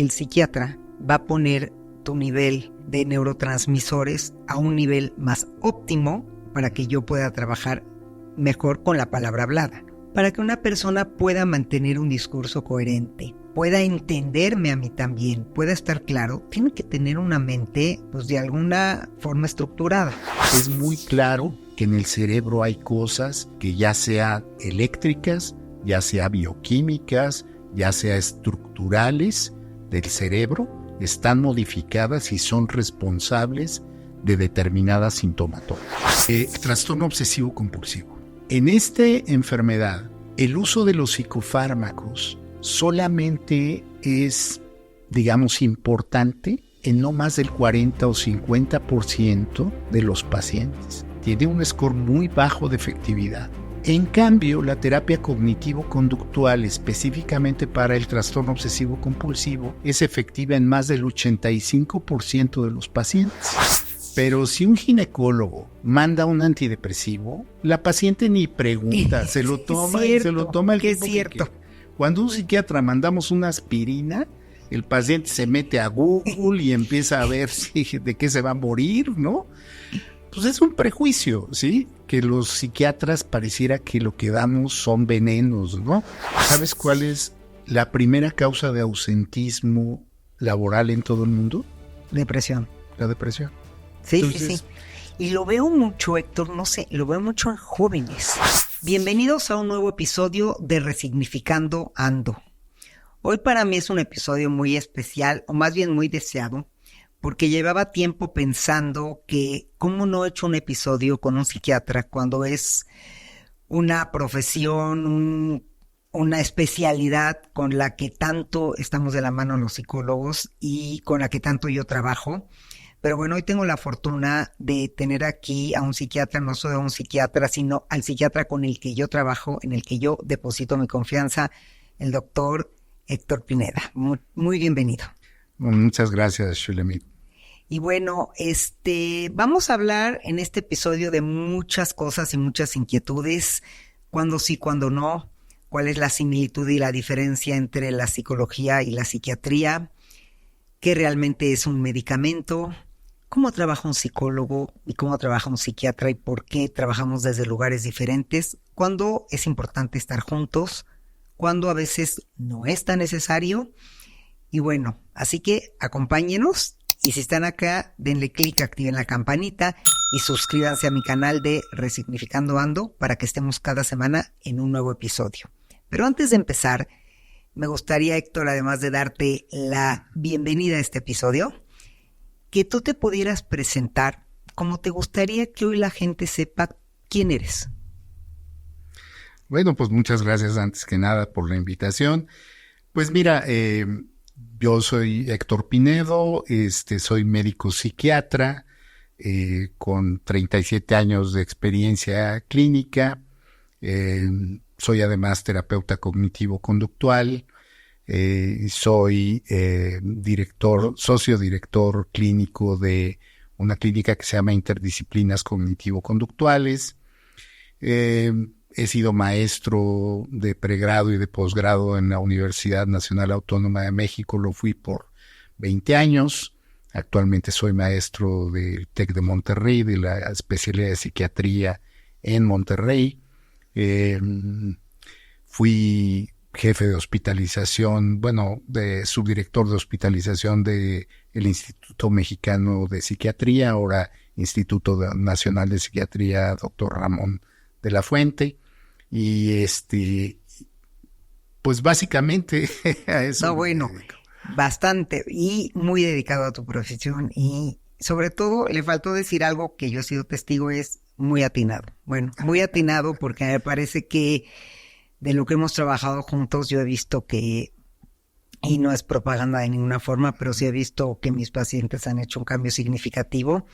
el psiquiatra va a poner tu nivel de neurotransmisores a un nivel más óptimo para que yo pueda trabajar mejor con la palabra hablada. Para que una persona pueda mantener un discurso coherente, pueda entenderme a mí también, pueda estar claro, tiene que tener una mente pues de alguna forma estructurada. Es muy claro que en el cerebro hay cosas que ya sea eléctricas, ya sea bioquímicas, ya sea estructurales del cerebro, están modificadas y son responsables de determinada sintomatología. Trastorno obsesivo compulsivo. En esta enfermedad, el uso de los psicofármacos solamente es, digamos, importante en no más del 40 o 50% de los pacientes. Tiene un score muy bajo de efectividad. En cambio, la terapia cognitivo-conductual, específicamente para el trastorno obsesivo-compulsivo, es efectiva en más del 85% de los pacientes. Pero si un ginecólogo manda un antidepresivo, la paciente ni pregunta, se lo toma y se lo toma el tiempo que quiere. Cuando un psiquiatra mandamos una aspirina, el paciente se mete a Google y empieza a ver de qué se va a morir, ¿no? Pues es un prejuicio, ¿sí? Que los psiquiatras pareciera que lo que damos son venenos, ¿no? ¿Sabes cuál es la primera causa de ausentismo laboral en todo el mundo? Depresión. La depresión. Sí, entonces, sí. Y lo veo mucho, Héctor, no sé, lo veo mucho en jóvenes. Bienvenidos a un nuevo episodio de Resignificando Ando. Hoy para mí es un episodio muy especial, o más bien muy deseado, porque llevaba tiempo pensando que cómo no he hecho un episodio con un psiquiatra cuando es una profesión, una especialidad con la que tanto estamos de la mano los psicólogos y con la que tanto yo trabajo. Pero bueno, hoy tengo la fortuna de tener aquí a un psiquiatra, no solo a un psiquiatra, sino al psiquiatra con el que yo trabajo, en el que yo deposito mi confianza, el doctor Héctor Pineda. Muy bienvenido. Muchas gracias, Shulamit. Y bueno, vamos a hablar en este episodio de muchas cosas y muchas inquietudes. Cuándo sí, cuándo no. Cuál es la similitud y la diferencia entre la psicología y la psiquiatría. ¿Qué realmente es un medicamento? ¿Cómo trabaja un psicólogo y cómo trabaja un psiquiatra y por qué trabajamos desde lugares diferentes? ¿Cuándo es importante estar juntos? ¿Cuándo a veces no es tan necesario? Y bueno, así que acompáñenos y si están acá, denle clic, activen la campanita y suscríbanse a mi canal de Resignificando Ando para que estemos cada semana en un nuevo episodio. Pero antes de empezar, me gustaría, Héctor, además de darte la bienvenida a este episodio, que tú te pudieras presentar como te gustaría que hoy la gente sepa quién eres. Bueno, pues muchas gracias antes que nada por la invitación. Pues mira, yo soy Héctor Pinedo, soy médico psiquiatra con 37 años de experiencia clínica. Soy además terapeuta cognitivo-conductual. Soy socio director clínico de una clínica que se llama Interdisciplinas Cognitivo-Conductuales. He sido maestro de pregrado y de posgrado en la Universidad Nacional Autónoma de México, lo fui por 20 años. Actualmente soy maestro del TEC de Monterrey, de la especialidad de psiquiatría en Monterrey. Fui jefe de hospitalización, de subdirector de hospitalización del Instituto Mexicano de Psiquiatría, ahora Instituto Nacional de Psiquiatría, doctor Ramón de la Fuente, y pues básicamente a eso. No, bueno, bastante, y muy dedicado a tu profesión, y sobre todo le faltó decir algo que yo he sido testigo, es muy atinado. Bueno, muy atinado porque me parece que de lo que hemos trabajado juntos, yo he visto que, y no es propaganda de ninguna forma, pero sí he visto que mis pacientes han hecho un cambio significativo.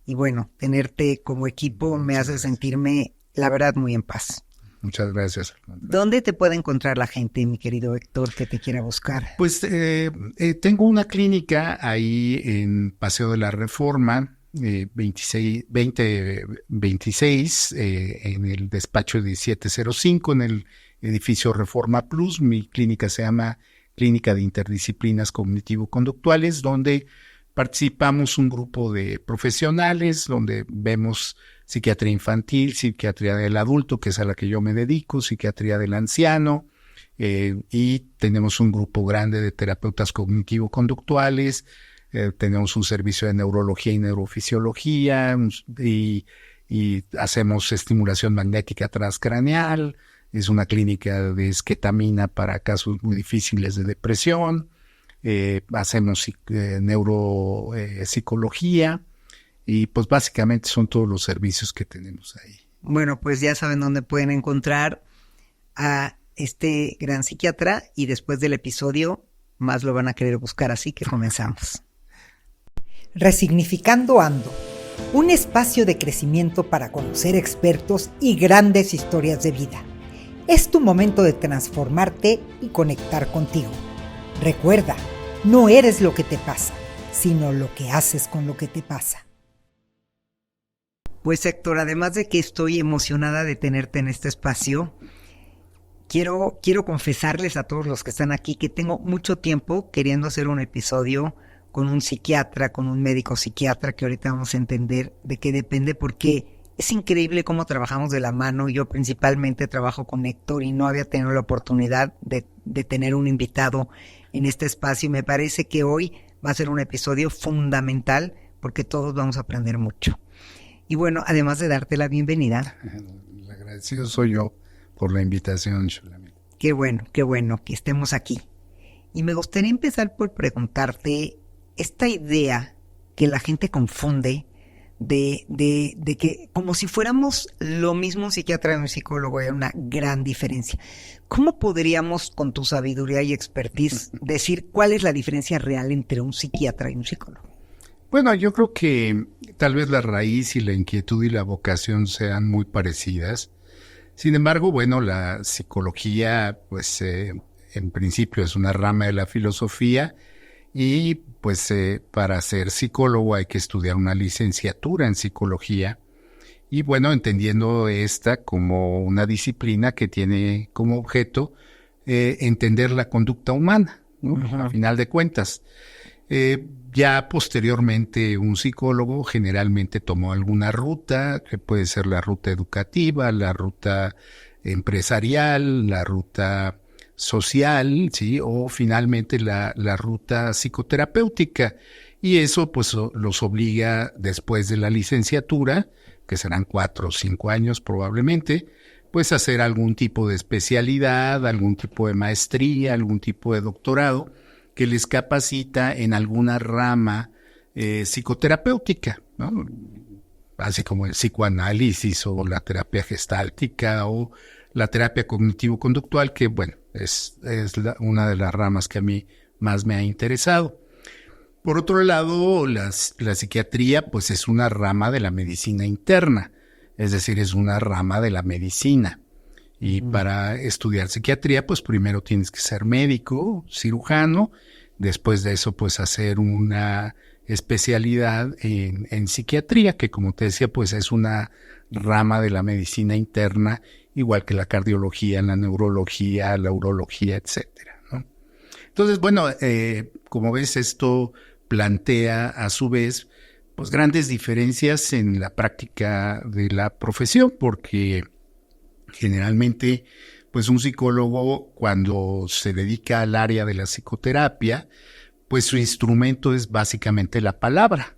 Y bueno, tenerte como equipo me hace sentirme, la verdad, muy en paz. Muchas gracias. ¿Dónde te puede encontrar la gente, mi querido Héctor, que te quiera buscar? Pues tengo una clínica ahí en Paseo de la Reforma, 2026, en el despacho 1705, en el edificio Reforma Plus. Mi clínica se llama clínica de interdisciplinas cognitivo-conductuales, donde participamos un grupo de profesionales, donde vemos psiquiatría infantil, psiquiatría del adulto, que es a la que yo me dedico, psiquiatría del anciano, y tenemos un grupo grande de terapeutas cognitivo-conductuales, tenemos un servicio de neurología y neurofisiología, y hacemos estimulación magnética transcraneal. Es una clínica de esquetamina para casos muy difíciles de depresión. Hacemos neuropsicología, y pues básicamente son todos los servicios que tenemos ahí. Bueno, pues ya saben dónde pueden encontrar a este gran psiquiatra, y después del episodio más lo van a querer buscar, así que comenzamos. Resignificando Ando, un espacio de crecimiento para conocer expertos y grandes historias de vida. Es tu momento de transformarte y conectar contigo. Recuerda, no eres lo que te pasa, sino lo que haces con lo que te pasa. Pues Héctor, además de que estoy emocionada de tenerte en este espacio, quiero confesarles a todos los que están aquí que tengo mucho tiempo queriendo hacer un episodio con un psiquiatra, con un médico psiquiatra, que ahorita vamos a entender de qué depende, porque es increíble cómo trabajamos de la mano. Yo principalmente trabajo con Héctor y no había tenido la oportunidad de tener un invitado en este espacio, y me parece que hoy va a ser un episodio fundamental porque todos vamos a aprender mucho. Y bueno, además de darte la bienvenida. El agradecido soy yo por la invitación, Shulamit. Qué bueno que estemos aquí. Y me gustaría empezar por preguntarte esta idea que la gente confunde de que como si fuéramos lo mismo un psiquiatra y un psicólogo. Hay una gran diferencia. ¿Cómo podríamos, con tu sabiduría y expertise, decir cuál es la diferencia real entre un psiquiatra y un psicólogo? Bueno, yo creo que tal vez la raíz y la inquietud y la vocación sean muy parecidas. Sin embargo, bueno, la psicología, pues en principio es una rama de la filosofía, y pues para ser psicólogo hay que estudiar una licenciatura en psicología, y bueno, entendiendo esta como una disciplina que tiene como objeto entender la conducta humana, ¿no? Uh-huh. A final de cuentas. Ya posteriormente un psicólogo generalmente tomó alguna ruta, que puede ser la ruta educativa, la ruta empresarial, la ruta social, ¿sí? O finalmente la ruta psicoterapéutica. Y eso pues los obliga, después de la licenciatura, que serán 4 o 5 años probablemente, pues a hacer algún tipo de especialidad, algún tipo de maestría, algún tipo de doctorado, que les capacita en alguna rama psicoterapéutica, ¿no? Así como el psicoanálisis o la terapia gestáltica o la terapia cognitivo-conductual, que bueno, es una de las ramas que a mí más me ha interesado. Por otro lado, la psiquiatría pues es una rama de la medicina interna, es decir, es una rama de la medicina. Y para estudiar psiquiatría, pues primero tienes que ser médico, cirujano, después de eso pues hacer una especialidad en psiquiatría, que como te decía, pues es una rama de la medicina interna, igual que la cardiología, la neurología, la urología, etcétera, ¿no? Entonces, bueno, como ves, esto plantea a su vez pues grandes diferencias en la práctica de la profesión, porque generalmente, pues un psicólogo, cuando se dedica al área de la psicoterapia, pues su instrumento es básicamente la palabra.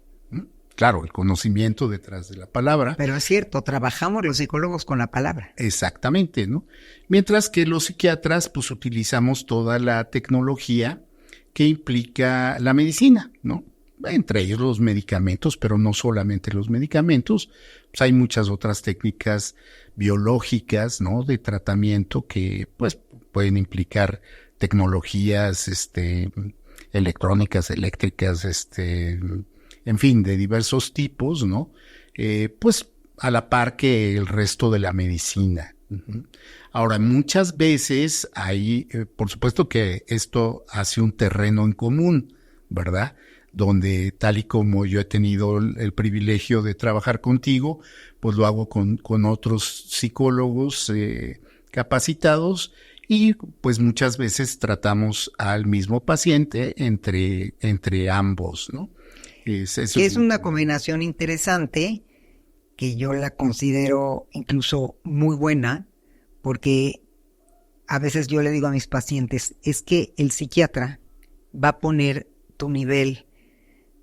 Claro, el conocimiento detrás de la palabra. Pero es cierto, trabajamos los psicólogos con la palabra. Exactamente, ¿no? Mientras que los psiquiatras, pues utilizamos toda la tecnología que implica la medicina, ¿no? Entre ellos los medicamentos, pero no solamente los medicamentos, pues hay muchas otras técnicas biológicas, ¿no? De tratamiento que, pues, pueden implicar tecnologías, electrónicas, eléctricas, en fin, de diversos tipos, ¿no? Pues, a la par que el resto de la medicina. Uh-huh. Ahora, muchas veces hay, por supuesto que esto hace un terreno en común, ¿verdad? Donde tal y como yo he tenido el privilegio de trabajar contigo, pues lo hago con otros psicólogos capacitados, Y pues muchas veces tratamos al mismo paciente entre ambos, ¿no? Que es una combinación interesante, que yo la considero incluso muy buena, porque a veces yo le digo a mis pacientes, es que el psiquiatra va a poner tu nivel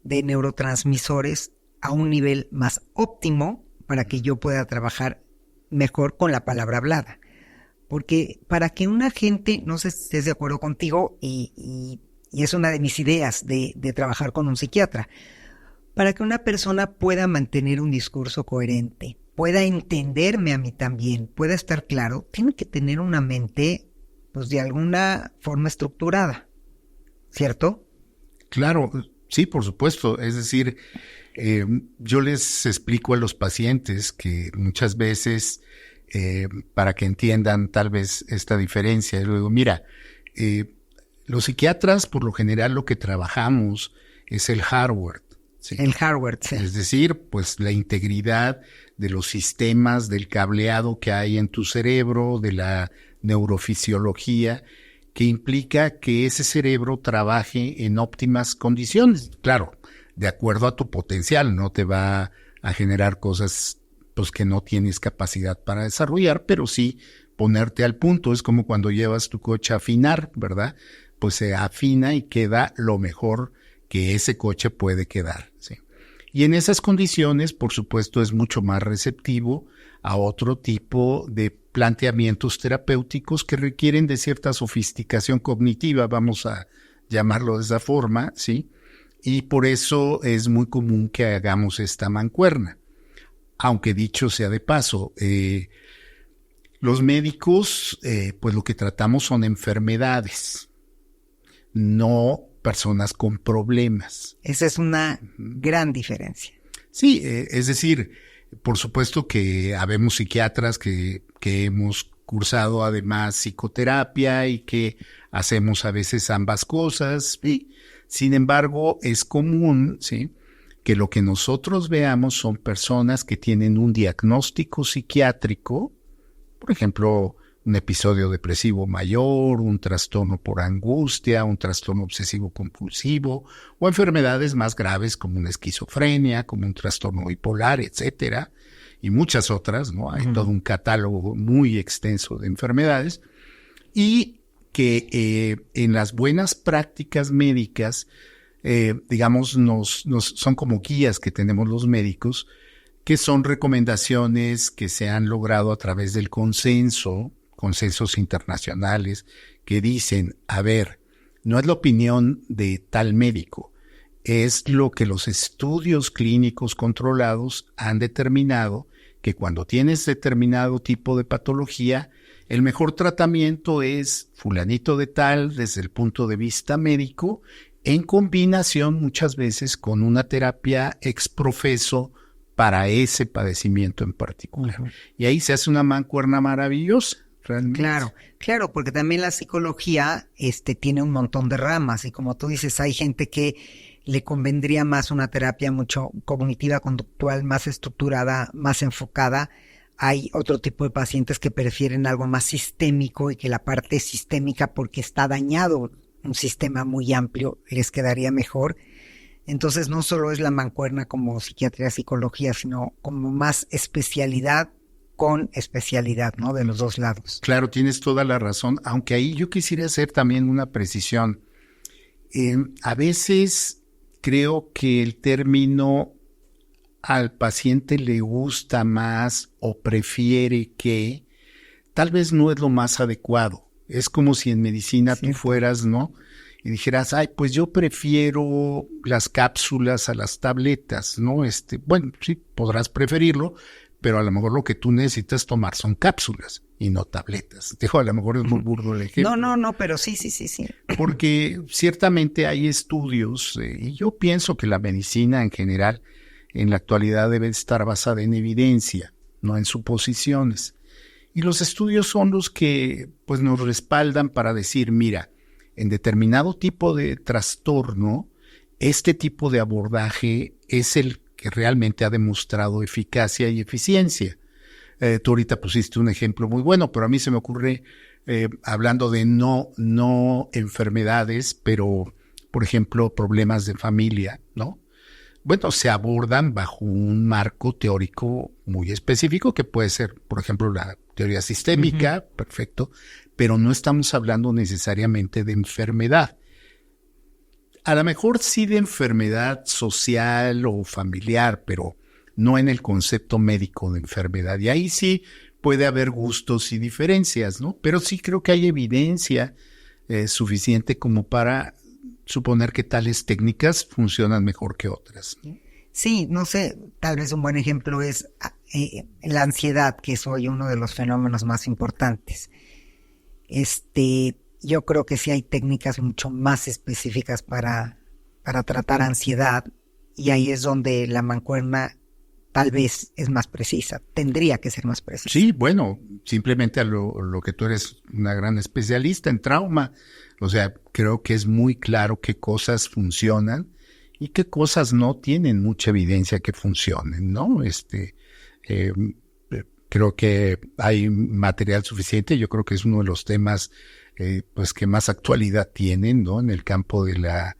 de neurotransmisores a un nivel más óptimo para que yo pueda trabajar mejor con la palabra hablada. Porque para que una gente, no sé si estés de acuerdo contigo, y es una de mis ideas de trabajar con un psiquiatra, para que una persona pueda mantener un discurso coherente, pueda entenderme a mí también, pueda estar claro, tiene que tener una mente, pues de alguna forma estructurada, ¿cierto? Claro, sí, por supuesto. Es decir, yo les explico a los pacientes que muchas veces, para que entiendan tal vez esta diferencia, yo digo, mira, los psiquiatras por lo general lo que trabajamos es el hardware. ¿Sí? El hardware, sí. Es decir, pues la integridad de los sistemas, del cableado que hay en tu cerebro, de la neurofisiología, que implica que ese cerebro trabaje en óptimas condiciones. Claro, de acuerdo a tu potencial, no te va a generar cosas pues que no tienes capacidad para desarrollar, pero sí ponerte al punto. Es como cuando llevas tu coche a afinar, ¿verdad? Pues se afina y queda lo mejor que ese coche puede quedar, ¿sí? Y en esas condiciones, por supuesto, es mucho más receptivo a otro tipo de planteamientos terapéuticos que requieren de cierta sofisticación cognitiva, vamos a llamarlo de esa forma, ¿sí? Y por eso es muy común que hagamos esta mancuerna. Aunque dicho sea de paso, los médicos, pues lo que tratamos son enfermedades, no personas con problemas. Esa es una gran diferencia. Sí, es decir, por supuesto que habemos psiquiatras que hemos cursado además psicoterapia y que hacemos a veces ambas cosas. ¿Sí? Sin embargo, es común, ¿sí?, que lo que nosotros veamos son personas que tienen un diagnóstico psiquiátrico, por ejemplo, un episodio depresivo mayor, un trastorno por angustia, un trastorno obsesivo compulsivo o enfermedades más graves como una esquizofrenia, como un trastorno bipolar, etcétera, y muchas otras, ¿no? Hay todo un catálogo muy extenso de enfermedades y que en las buenas prácticas médicas, digamos, son como guías que tenemos los médicos, que son recomendaciones que se han logrado a través del consensos internacionales que dicen, a ver, no es la opinión de tal médico, es lo que los estudios clínicos controlados han determinado que cuando tienes determinado tipo de patología, el mejor tratamiento es fulanito de tal desde el punto de vista médico, en combinación muchas veces con una terapia exprofeso para ese padecimiento en particular. Uh-huh. Y ahí se hace una mancuerna maravillosa. Realmente. Claro, porque también la psicología tiene un montón de ramas y como tú dices, hay gente que le convendría más una terapia mucho cognitiva, conductual, más estructurada, más enfocada. Hay otro tipo de pacientes que prefieren algo más sistémico y que la parte sistémica, porque está dañado un sistema muy amplio, les quedaría mejor. Entonces no solo es la mancuerna como psiquiatría, psicología, sino como más especialidad con especialidad, ¿no? De los dos lados. Claro, tienes toda la razón, aunque ahí yo quisiera hacer también una precisión. A veces creo que el término al paciente le gusta más o prefiere que tal vez no es lo más adecuado. Es como si en medicina tú fueras, ¿no?, y dijeras, ay, pues yo prefiero las cápsulas a las tabletas, ¿no? Bueno, sí, podrás preferirlo, pero a lo mejor lo que tú necesitas tomar son cápsulas y no tabletas. Dijo, a lo mejor es muy burdo el ejemplo. No, pero sí. Porque ciertamente hay estudios, y yo pienso que la medicina en general en la actualidad debe estar basada en evidencia, no en suposiciones. Y los estudios son los que pues nos respaldan para decir, mira, en determinado tipo de trastorno, este tipo de abordaje es el que realmente ha demostrado eficacia y eficiencia. Tú ahorita pusiste un ejemplo muy bueno, pero a mí se me ocurre hablando de no enfermedades, pero, por ejemplo, problemas de familia, ¿no? Bueno, se abordan bajo un marco teórico muy específico que puede ser, por ejemplo, la teoría sistémica, perfecto, pero no estamos hablando necesariamente de enfermedad. A lo mejor sí de enfermedad social o familiar, pero no en el concepto médico de enfermedad. Y ahí sí puede haber gustos y diferencias, ¿no? Pero sí creo que hay evidencia suficiente como para suponer que tales técnicas funcionan mejor que otras, ¿no? Sí, no sé, tal vez un buen ejemplo es la ansiedad, que es hoy uno de los fenómenos más importantes. Yo creo que sí hay técnicas mucho más específicas para tratar ansiedad, y ahí es donde la mancuerna tal vez es más precisa, tendría que ser más precisa. Sí, bueno, simplemente a lo que tú eres una gran especialista en trauma, o sea, creo que es muy claro qué cosas funcionan y qué cosas no tienen mucha evidencia que funcionen, ¿no? Creo que hay material suficiente. Yo creo que es uno de los temas pues que más actualidad tienen, ¿no? En el campo de la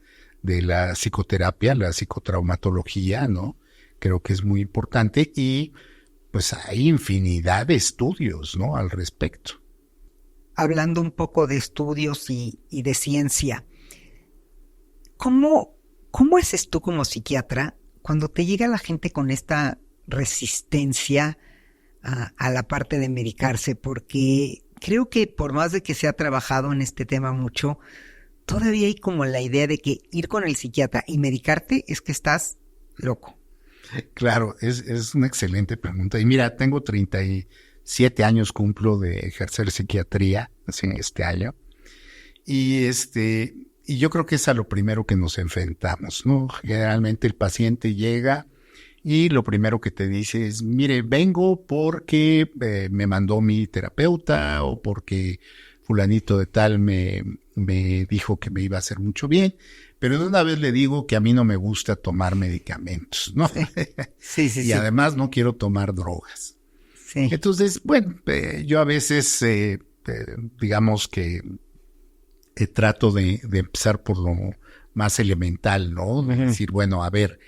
psicoterapia, la psicotraumatología, ¿no? Creo que es muy importante y pues hay infinidad de estudios, ¿no? Al respecto. Hablando un poco de estudios y de ciencia, ¿cómo haces tú como psiquiatra cuando te llega la gente con esta resistencia a la parte de medicarse? Porque creo que por más de que se ha trabajado en este tema mucho, todavía hay como la idea de que ir con el psiquiatra y medicarte es que estás loco. Claro, es una excelente pregunta. Y mira, tengo 37 años, cumplo de ejercer psiquiatría, así este año. Y yo creo que es a lo primero que nos enfrentamos, ¿no? Generalmente el paciente llega y lo primero que te dice es, mire, vengo porque me mandó mi terapeuta o porque fulanito de tal me dijo que me iba a hacer mucho bien, pero de una vez le digo que a mí no me gusta tomar medicamentos, ¿no? Sí. Y además no quiero tomar drogas. Sí. Entonces, bueno, yo a veces, digamos que trato de empezar por lo más elemental, ¿no? De decir, bueno, a ver,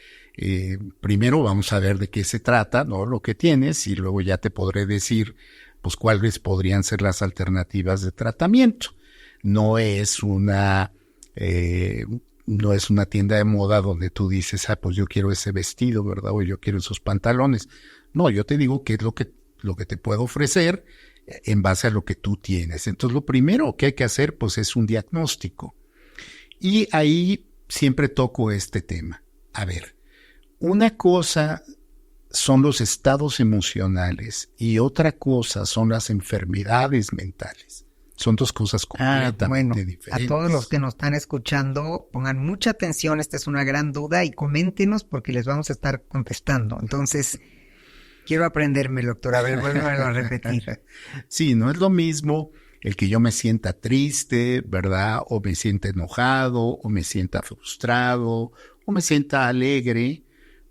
primero vamos a ver de qué se trata, ¿no? Lo que tienes, y luego ya te podré decir, pues, cuáles podrían ser las alternativas de tratamiento. No es una tienda de moda donde tú dices, pues yo quiero ese vestido, ¿verdad? O yo quiero esos pantalones. No, yo te digo qué es lo que te puedo ofrecer en base a lo que tú tienes. Entonces, lo primero que hay que hacer, pues, es un diagnóstico. Y ahí siempre toco este tema. A ver, una cosa son los estados emocionales y otra cosa son las enfermedades mentales. Son dos cosas completamente diferentes. A todos los que nos están escuchando, pongan mucha atención, esta es una gran duda y coméntenos porque les vamos a estar contestando. Entonces, quiero aprenderme, doctor. A ver, vuélvemelo a repetir. Sí, no es lo mismo el que yo me sienta triste, ¿verdad? O me sienta enojado, o me sienta frustrado, o me sienta alegre,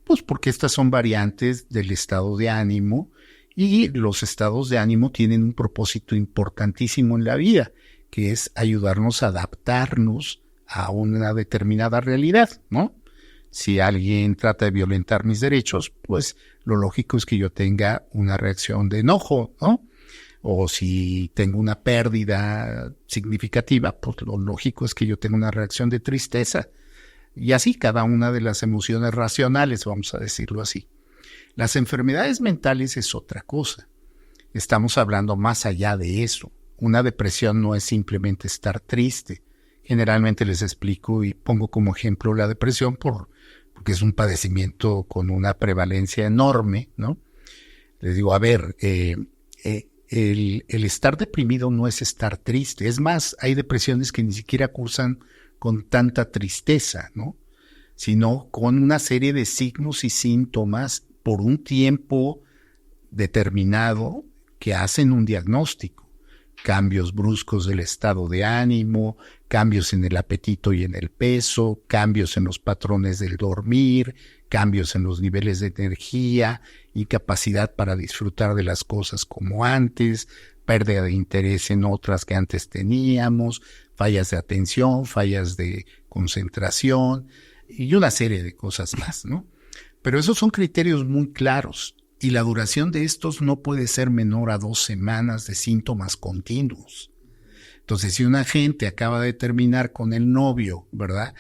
pues porque estas son variantes del estado de ánimo. Y los estados de ánimo tienen un propósito importantísimo en la vida, que es ayudarnos a adaptarnos a una determinada realidad, ¿no? Si alguien trata de violentar mis derechos, pues lo lógico es que yo tenga una reacción de enojo, ¿no? O si tengo una pérdida significativa, pues lo lógico es que yo tenga una reacción de tristeza. Y así cada una de las emociones racionales, vamos a decirlo así. Las enfermedades mentales es otra cosa. Estamos hablando más allá de eso. Una depresión no es simplemente estar triste. Generalmente les explico y pongo como ejemplo la depresión porque es un padecimiento con una prevalencia enorme, ¿no? Les digo, a ver, el estar deprimido no es estar triste. Es más, hay depresiones que ni siquiera cursan con tanta tristeza, ¿no? Sino con una serie de signos y síntomas por un tiempo determinado que hacen un diagnóstico. Cambios bruscos del estado de ánimo, cambios en el apetito y en el peso, cambios en los patrones del dormir, cambios en los niveles de energía, incapacidad para disfrutar de las cosas como antes, pérdida de interés en otras que antes teníamos, fallas de atención, fallas de concentración y una serie de cosas más, ¿no? Pero esos son criterios muy claros y la duración de estos no puede ser menor a 2 semanas de síntomas continuos. Entonces, si una gente acaba de terminar con el novio, ¿verdad?,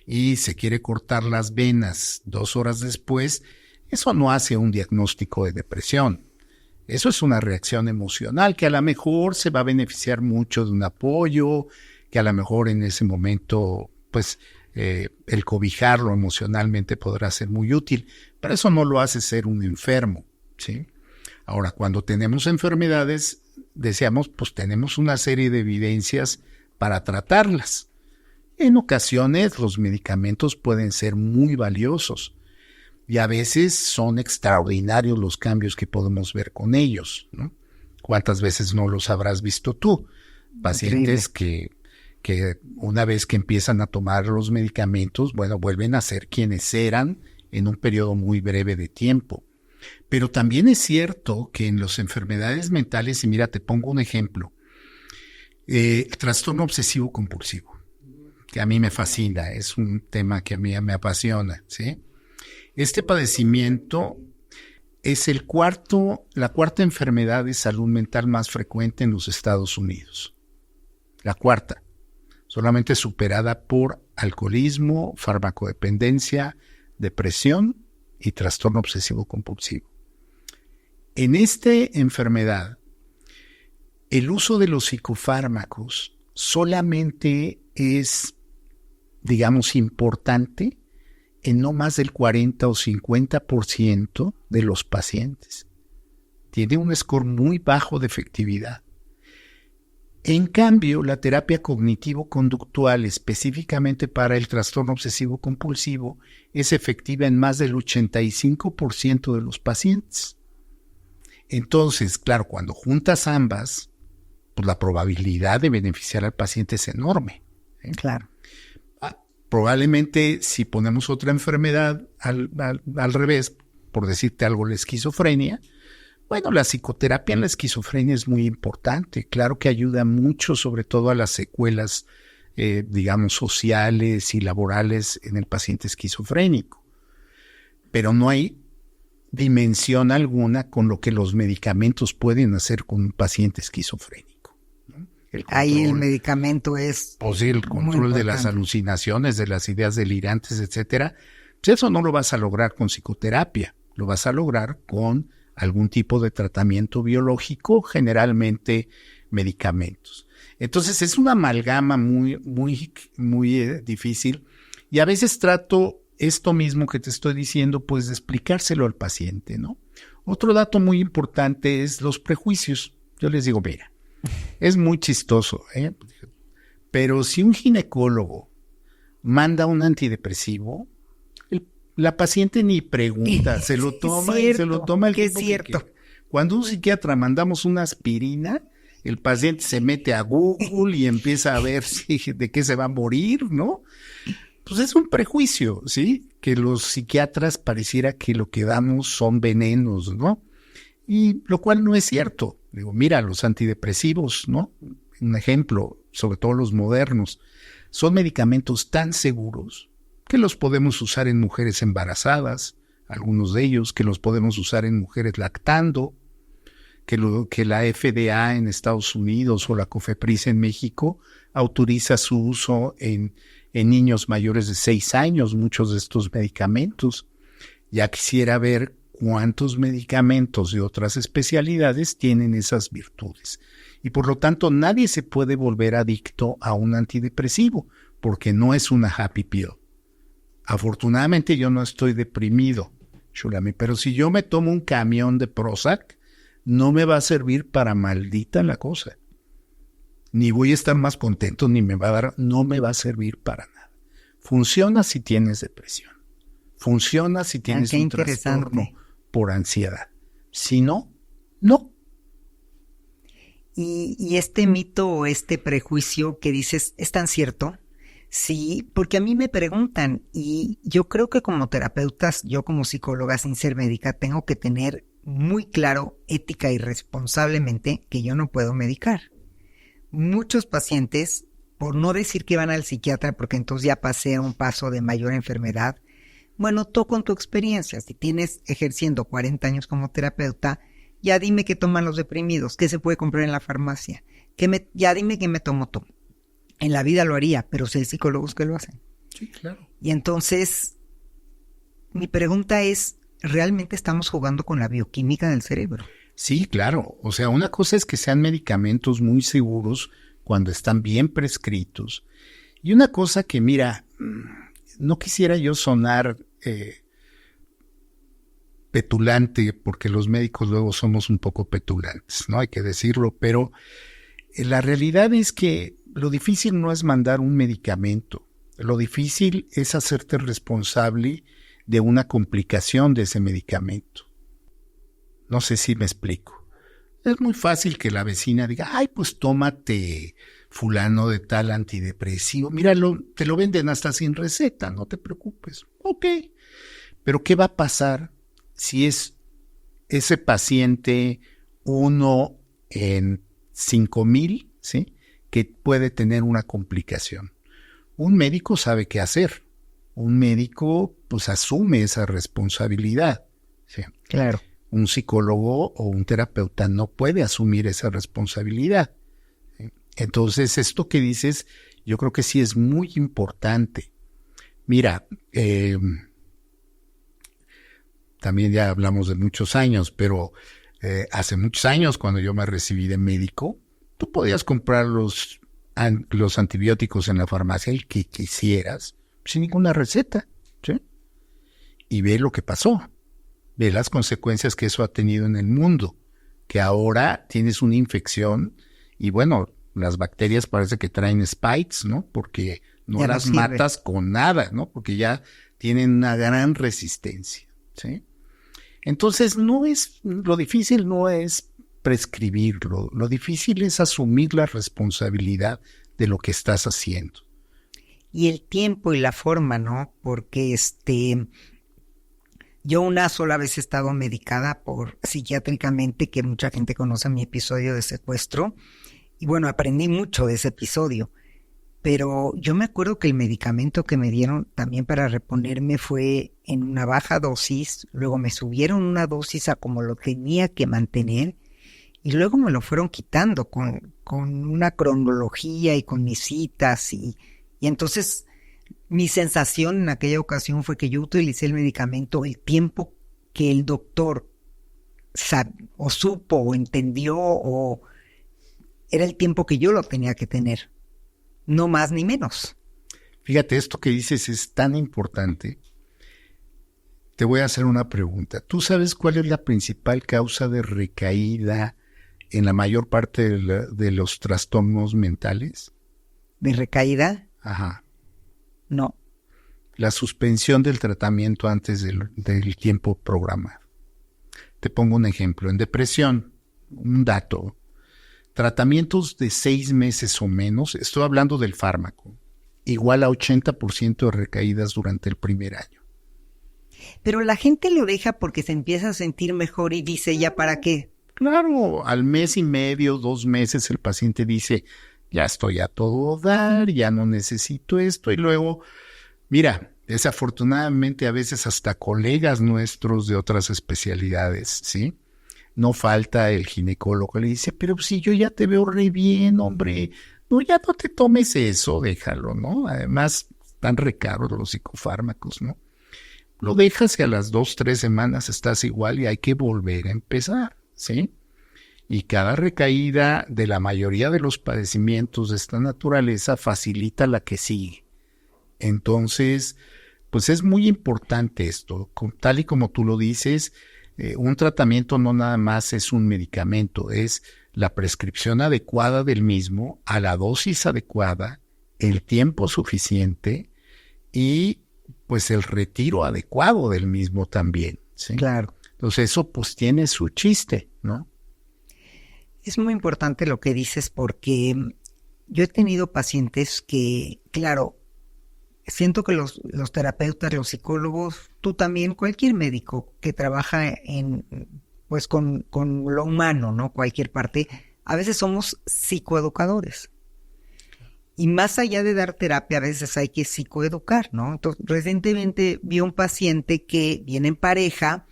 y se quiere cortar las venas 2 horas después, eso no hace un diagnóstico de depresión. Eso es una reacción emocional que a lo mejor se va a beneficiar mucho de un apoyo, que a lo mejor en ese momento, pues, el cobijarlo emocionalmente podrá ser muy útil, pero eso no lo hace ser un enfermo, ¿sí? Ahora, cuando tenemos enfermedades, decíamos, pues tenemos una serie de evidencias para tratarlas. En ocasiones los medicamentos pueden ser muy valiosos y a veces son extraordinarios los cambios que podemos ver con ellos, ¿no? ¿Cuántas veces no los habrás visto tú? Pacientes que una vez que empiezan a tomar los medicamentos, bueno, vuelven a ser quienes eran en un periodo muy breve de tiempo. Pero también es cierto que en las enfermedades mentales, y mira, te pongo un ejemplo, el trastorno obsesivo compulsivo, que a mí me fascina, es un tema que a mí me apasiona, ¿sí? Este padecimiento es la cuarta enfermedad de salud mental más frecuente en los Estados Unidos. La cuarta, solamente superada por alcoholismo, farmacodependencia, depresión y trastorno obsesivo compulsivo. En esta enfermedad, el uso de los psicofármacos solamente es, digamos, importante en no más del 40 o 50% de los pacientes. Tiene un score muy bajo de efectividad. En cambio, la terapia cognitivo-conductual específicamente para el trastorno obsesivo-compulsivo es efectiva en más del 85% de los pacientes. Entonces, claro, cuando juntas ambas, pues la probabilidad de beneficiar al paciente es enorme, ¿eh? Claro. Probablemente si ponemos otra enfermedad al revés, por decirte algo, la esquizofrenia, bueno, la psicoterapia en la esquizofrenia es muy importante. Claro que ayuda mucho, sobre todo a las secuelas, digamos, sociales y laborales en el paciente esquizofrénico. Pero no hay dimensión alguna con lo que los medicamentos pueden hacer con un paciente esquizofrénico, ¿no? Ahí el medicamento es pues sí, el control de las alucinaciones, de las ideas delirantes, etcétera. Pues eso no lo vas a lograr con psicoterapia, lo vas a lograr con algún tipo de tratamiento biológico, generalmente medicamentos. Entonces es una amalgama muy difícil y a veces trato esto mismo que te estoy diciendo, pues de explicárselo al paciente, ¿no? Otro dato muy importante es los prejuicios. Yo les digo, mira, es muy chistoso, pero si un ginecólogo manda un antidepresivo, la paciente ni pregunta, se lo toma y se lo toma el tiempo que quiera. Cuando un psiquiatra mandamos una aspirina, el paciente se mete a Google y empieza a ver de qué se va a morir, ¿no? Pues es un prejuicio, ¿sí? Que los psiquiatras pareciera que lo que damos son venenos, ¿no? Y lo cual no es cierto. Digo, mira, los antidepresivos, ¿no? Un ejemplo, sobre todo los modernos, son medicamentos tan seguros que los podemos usar en mujeres embarazadas, algunos de ellos, que los podemos usar en mujeres lactando, que la FDA en Estados Unidos o la COFEPRIS en México autoriza su uso en niños mayores de 6 años, muchos de estos medicamentos. Ya quisiera ver cuántos medicamentos de otras especialidades tienen esas virtudes. Y por lo tanto, nadie se puede volver adicto a un antidepresivo, porque no es una happy pill. Afortunadamente yo no estoy deprimido, Shulami, pero si yo me tomo un camión de Prozac, no me va a servir para maldita la cosa. Ni voy a estar más contento, ni me va a dar, no me va a servir para nada. Funciona si tienes depresión. Funciona si tienes un trastorno por ansiedad. Si no, no. Y este mito o este prejuicio que dices, ¿es tan cierto? Sí, porque a mí me preguntan y yo creo que como terapeutas, yo como psicóloga sin ser médica, tengo que tener muy claro, ética y responsablemente, que yo no puedo medicar. Muchos pacientes, por no decir que van al psiquiatra, porque entonces ya pasé a un paso de mayor enfermedad, bueno, tú con tu experiencia, si tienes ejerciendo 40 años como terapeuta, ya dime qué toman los deprimidos, qué se puede comprar en la farmacia, ya dime qué me tomo tú. En la vida lo haría, pero sé psicólogos que lo hacen. Sí, claro. Y entonces, mi pregunta es, ¿realmente estamos jugando con la bioquímica del cerebro? Sí, claro. O sea, una cosa es que sean medicamentos muy seguros cuando están bien prescritos. Y una cosa que, mira, no quisiera yo sonar petulante, porque los médicos luego somos un poco petulantes, ¿no? Hay que decirlo, pero la realidad es que lo difícil no es mandar un medicamento. Lo difícil es hacerte responsable de una complicación de ese medicamento. No sé si me explico. Es muy fácil que la vecina diga, ay, pues tómate fulano de tal antidepresivo. Míralo, te lo venden hasta sin receta, no te preocupes. Ok, pero ¿qué va a pasar si es ese paciente 1 en 5,000, ¿sí?, que puede tener una complicación? Un médico sabe qué hacer. Un médico, pues, asume esa responsabilidad, ¿sí? Claro. Un psicólogo o un terapeuta no puede asumir esa responsabilidad. Entonces, esto que dices, yo creo que sí es muy importante. Mira, también ya hablamos de muchos años, pero hace muchos años, cuando yo me recibí de médico, tú podías comprar los antibióticos en la farmacia, el que quisieras, sin ninguna receta, ¿sí? Y ve lo que pasó. Ve las consecuencias que eso ha tenido en el mundo, que ahora tienes una infección y bueno, las bacterias parece que traen spikes, ¿no? Porque no las matas con nada, ¿no? Porque ya tienen una gran resistencia, ¿sí? Entonces, lo difícil no es prescribirlo, lo difícil es asumir la responsabilidad de lo que estás haciendo. Y el tiempo y la forma, ¿no? Porque yo una sola vez he estado medicada psiquiátricamente, que mucha gente conoce mi episodio de secuestro, y bueno, aprendí mucho de ese episodio, pero yo me acuerdo que el medicamento que me dieron también para reponerme fue en una baja dosis, luego me subieron una dosis a como lo tenía que mantener, y luego me lo fueron quitando con una cronología y con mis citas, y entonces mi sensación en aquella ocasión fue que yo utilicé el medicamento el tiempo que el doctor o supo o entendió, o era el tiempo que yo lo tenía que tener, no más ni menos. Fíjate, esto que dices es tan importante. Te voy a hacer una pregunta. ¿Tú sabes cuál es la principal causa de recaída en la mayor parte de los trastornos mentales? ¿De recaída? Ajá. No. La suspensión del tratamiento antes del tiempo programado. Te pongo un ejemplo. En depresión, un dato, tratamientos de 6 meses o menos, estoy hablando del fármaco, igual a 80% de recaídas durante el primer año. Pero la gente lo deja porque se empieza a sentir mejor y dice, ¿ya para qué? Claro, al mes y medio, 2 meses, el paciente dice, ya estoy a todo dar, ya no necesito esto. Y luego, mira, desafortunadamente a veces hasta colegas nuestros de otras especialidades, ¿sí? No falta el ginecólogo que le dice, pero si yo ya te veo re bien, hombre, no, ya no te tomes eso, déjalo, ¿no? Además, están re caros los psicofármacos, ¿no? Lo dejas y a las 2, 3 semanas estás igual y hay que volver a empezar, ¿sí? Y cada recaída de la mayoría de los padecimientos de esta naturaleza facilita la que sigue. Entonces, pues es muy importante esto. Tal y como tú lo dices, un tratamiento no nada más es un medicamento, es la prescripción adecuada del mismo, a la dosis adecuada, el tiempo suficiente y pues el retiro adecuado del mismo también, ¿sí? Claro. Entonces eso pues tiene su chiste, ¿no? Es muy importante lo que dices porque yo he tenido pacientes que, claro, siento que los terapeutas, los psicólogos, tú también, cualquier médico que trabaja en pues con lo humano, ¿no? Cualquier parte, a veces somos psicoeducadores. Y más allá de dar terapia, a veces hay que psicoeducar, ¿no? Entonces, recientemente vi un paciente que viene en pareja,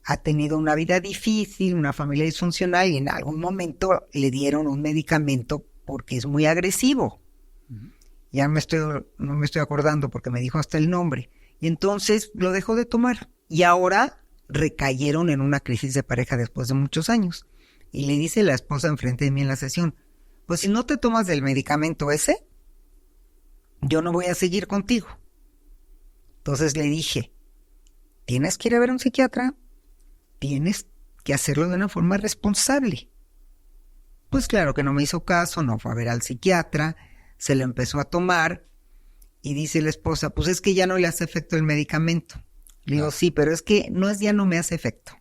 ha tenido una vida difícil, una familia disfuncional, y en algún momento le dieron un medicamento porque es muy agresivo. Ya no me estoy acordando porque me dijo hasta el nombre. Y entonces lo dejó de tomar. Y ahora recayeron en una crisis de pareja después de muchos años. Y le dice la esposa enfrente de mí en la sesión, pues si no te tomas del medicamento ese, yo no voy a seguir contigo. Entonces le dije, tienes que ir a ver a un psiquiatra, tienes que hacerlo de una forma responsable. Pues claro que no me hizo caso, no fue a ver al psiquiatra, se lo empezó a tomar y dice la esposa, pues es que ya no le hace efecto el medicamento. Le digo, sí, pero es que no es ya no me hace efecto.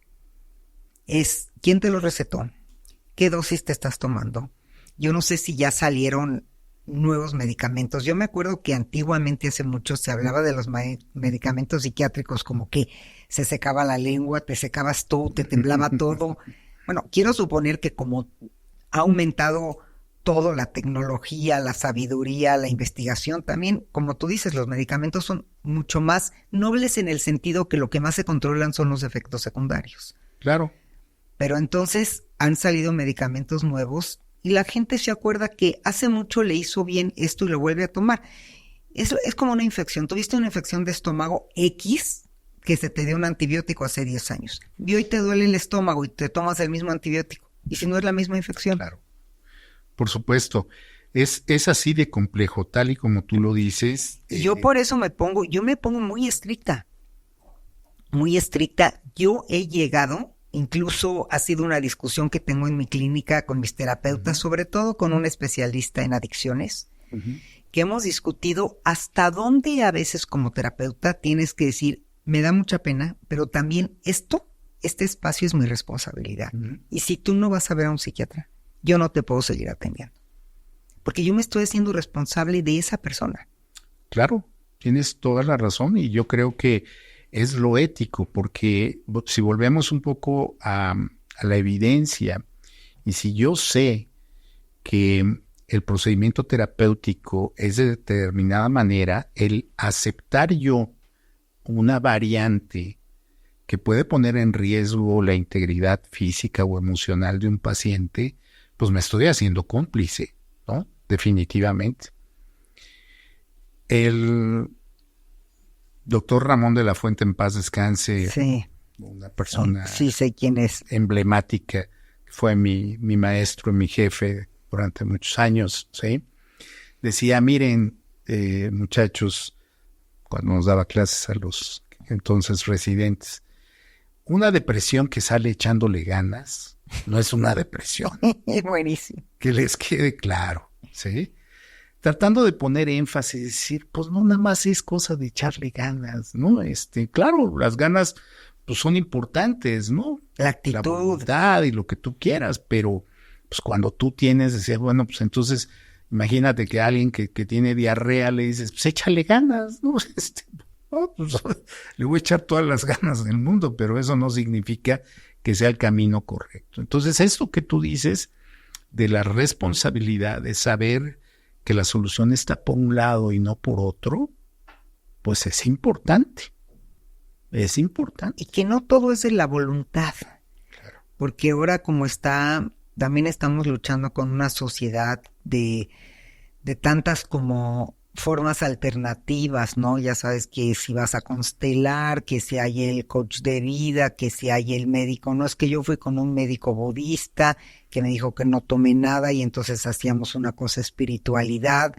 Es, ¿quién te lo recetó? ¿Qué dosis te estás tomando? Yo no sé si ya salieron nuevos medicamentos. Yo me acuerdo que antiguamente, hace mucho, se hablaba de los medicamentos psiquiátricos como que se secaba la lengua, te secabas tú, te temblaba todo. Bueno, quiero suponer que como ha aumentado todo, la tecnología, la sabiduría, la investigación, también, como tú dices, los medicamentos son mucho más nobles en el sentido que lo que más se controlan son los efectos secundarios. Claro. Pero entonces han salido medicamentos nuevos y la gente se acuerda que hace mucho le hizo bien esto y lo vuelve a tomar. Eso es como una infección. Tuviste una infección de estómago X que se te dio un antibiótico hace 10 años. Y hoy te duele el estómago y te tomas el mismo antibiótico. ¿Y si no es la misma infección? Claro. Por supuesto. Es así de complejo, tal y como tú lo dices. Yo por eso me pongo muy estricta. Muy estricta. Yo he llegado, incluso ha sido una discusión que tengo en mi clínica con mis terapeutas, sobre todo con un especialista en adicciones, que hemos discutido hasta dónde a veces como terapeuta tienes que decir, me da mucha pena, pero también este espacio es mi responsabilidad. Y si tú no vas a ver a un psiquiatra, yo no te puedo seguir atendiendo. Porque yo me estoy haciendo responsable de esa persona. Claro, tienes toda la razón y yo creo que es lo ético, porque si volvemos un poco a la evidencia, y si yo sé que el procedimiento terapéutico es de determinada manera, el aceptar yo una variante que puede poner en riesgo la integridad física o emocional de un paciente, pues me estoy haciendo cómplice, ¿no? Definitivamente. El doctor Ramón de la Fuente, en paz descanse, sí, una persona sí sé quién es, emblemática, fue mi maestro, mi jefe durante muchos años, ¿sí? Decía, miren, muchachos, cuando nos daba clases a los entonces residentes, una depresión que sale echándole ganas no es una depresión. Es buenísimo. Que les quede claro, ¿sí? Tratando de poner énfasis, decir, pues no nada más es cosa de echarle ganas, ¿no? Claro, las ganas pues son importantes, ¿no? La actitud. La voluntad y lo que tú quieras, pero pues cuando tú tienes, decir, bueno, pues entonces imagínate que alguien que tiene diarrea le dices, pues échale ganas, ¿no? Pues, le voy a echar todas las ganas del mundo, pero eso no significa que sea el camino correcto. Entonces, esto que tú dices de la responsabilidad de saber que la solución está por un lado y no por otro, pues es importante. Es importante. Y que no todo es de la voluntad. Claro. Porque ahora como está, también estamos luchando con una sociedad de tantas como formas alternativas, ¿no? Ya sabes que si vas a constelar, que si hay el coach de vida, que si hay el médico. No, es que yo fui con un médico budista que me dijo que no tomé nada y entonces hacíamos una cosa espiritualidad.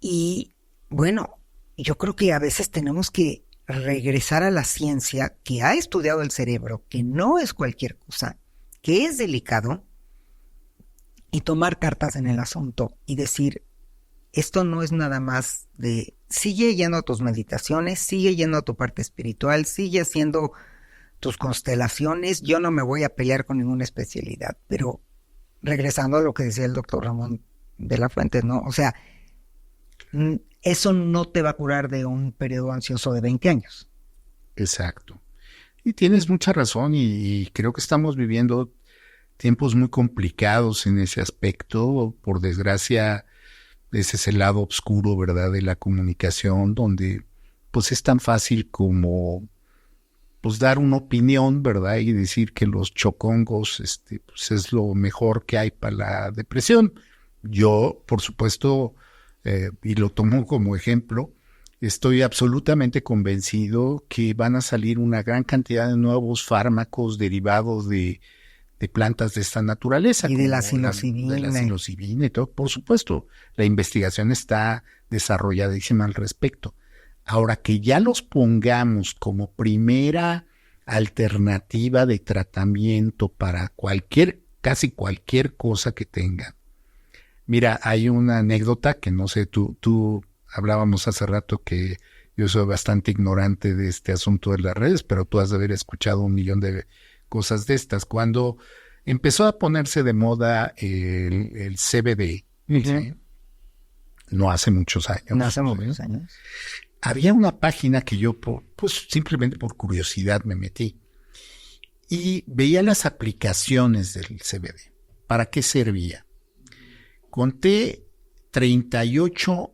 Y bueno, yo creo que a veces tenemos que regresar a la ciencia que ha estudiado el cerebro, que no es cualquier cosa, que es delicado, y tomar cartas en el asunto y decir, esto no es nada más de, sigue yendo a tus meditaciones, sigue yendo a tu parte espiritual, sigue haciendo tus constelaciones, yo no me voy a pelear con ninguna especialidad, pero regresando a lo que decía el doctor Ramón de la Fuente, ¿no? O sea, eso no te va a curar de un periodo ansioso de 20 años. Exacto. Y tienes mucha razón y creo que estamos viviendo tiempos muy complicados en ese aspecto. Por desgracia, ese es el lado oscuro, ¿verdad?, de la comunicación, donde pues es tan fácil como pues dar una opinión, ¿verdad?, y decir que los chocongos pues es lo mejor que hay para la depresión. Yo, por supuesto, y lo tomo como ejemplo, estoy absolutamente convencido que van a salir una gran cantidad de nuevos fármacos derivados de plantas de esta naturaleza. Y de la psilocibina. De la psilocibina y todo. Por supuesto, la investigación está desarrolladísima al respecto. Ahora, que ya los pongamos como primera alternativa de tratamiento para casi cualquier cosa que tengan. Mira, hay una anécdota que no sé, tú hablábamos hace rato que yo soy bastante ignorante de este asunto de las redes, pero tú has de haber escuchado 1,000,000 de cosas de estas. Cuando empezó a ponerse de moda el CBD, ¿sí?, no hace muchos años. No hace muchos años. Había una página que yo, pues simplemente por curiosidad me metí y veía las aplicaciones del CBD. ¿Para qué servía? Conté 38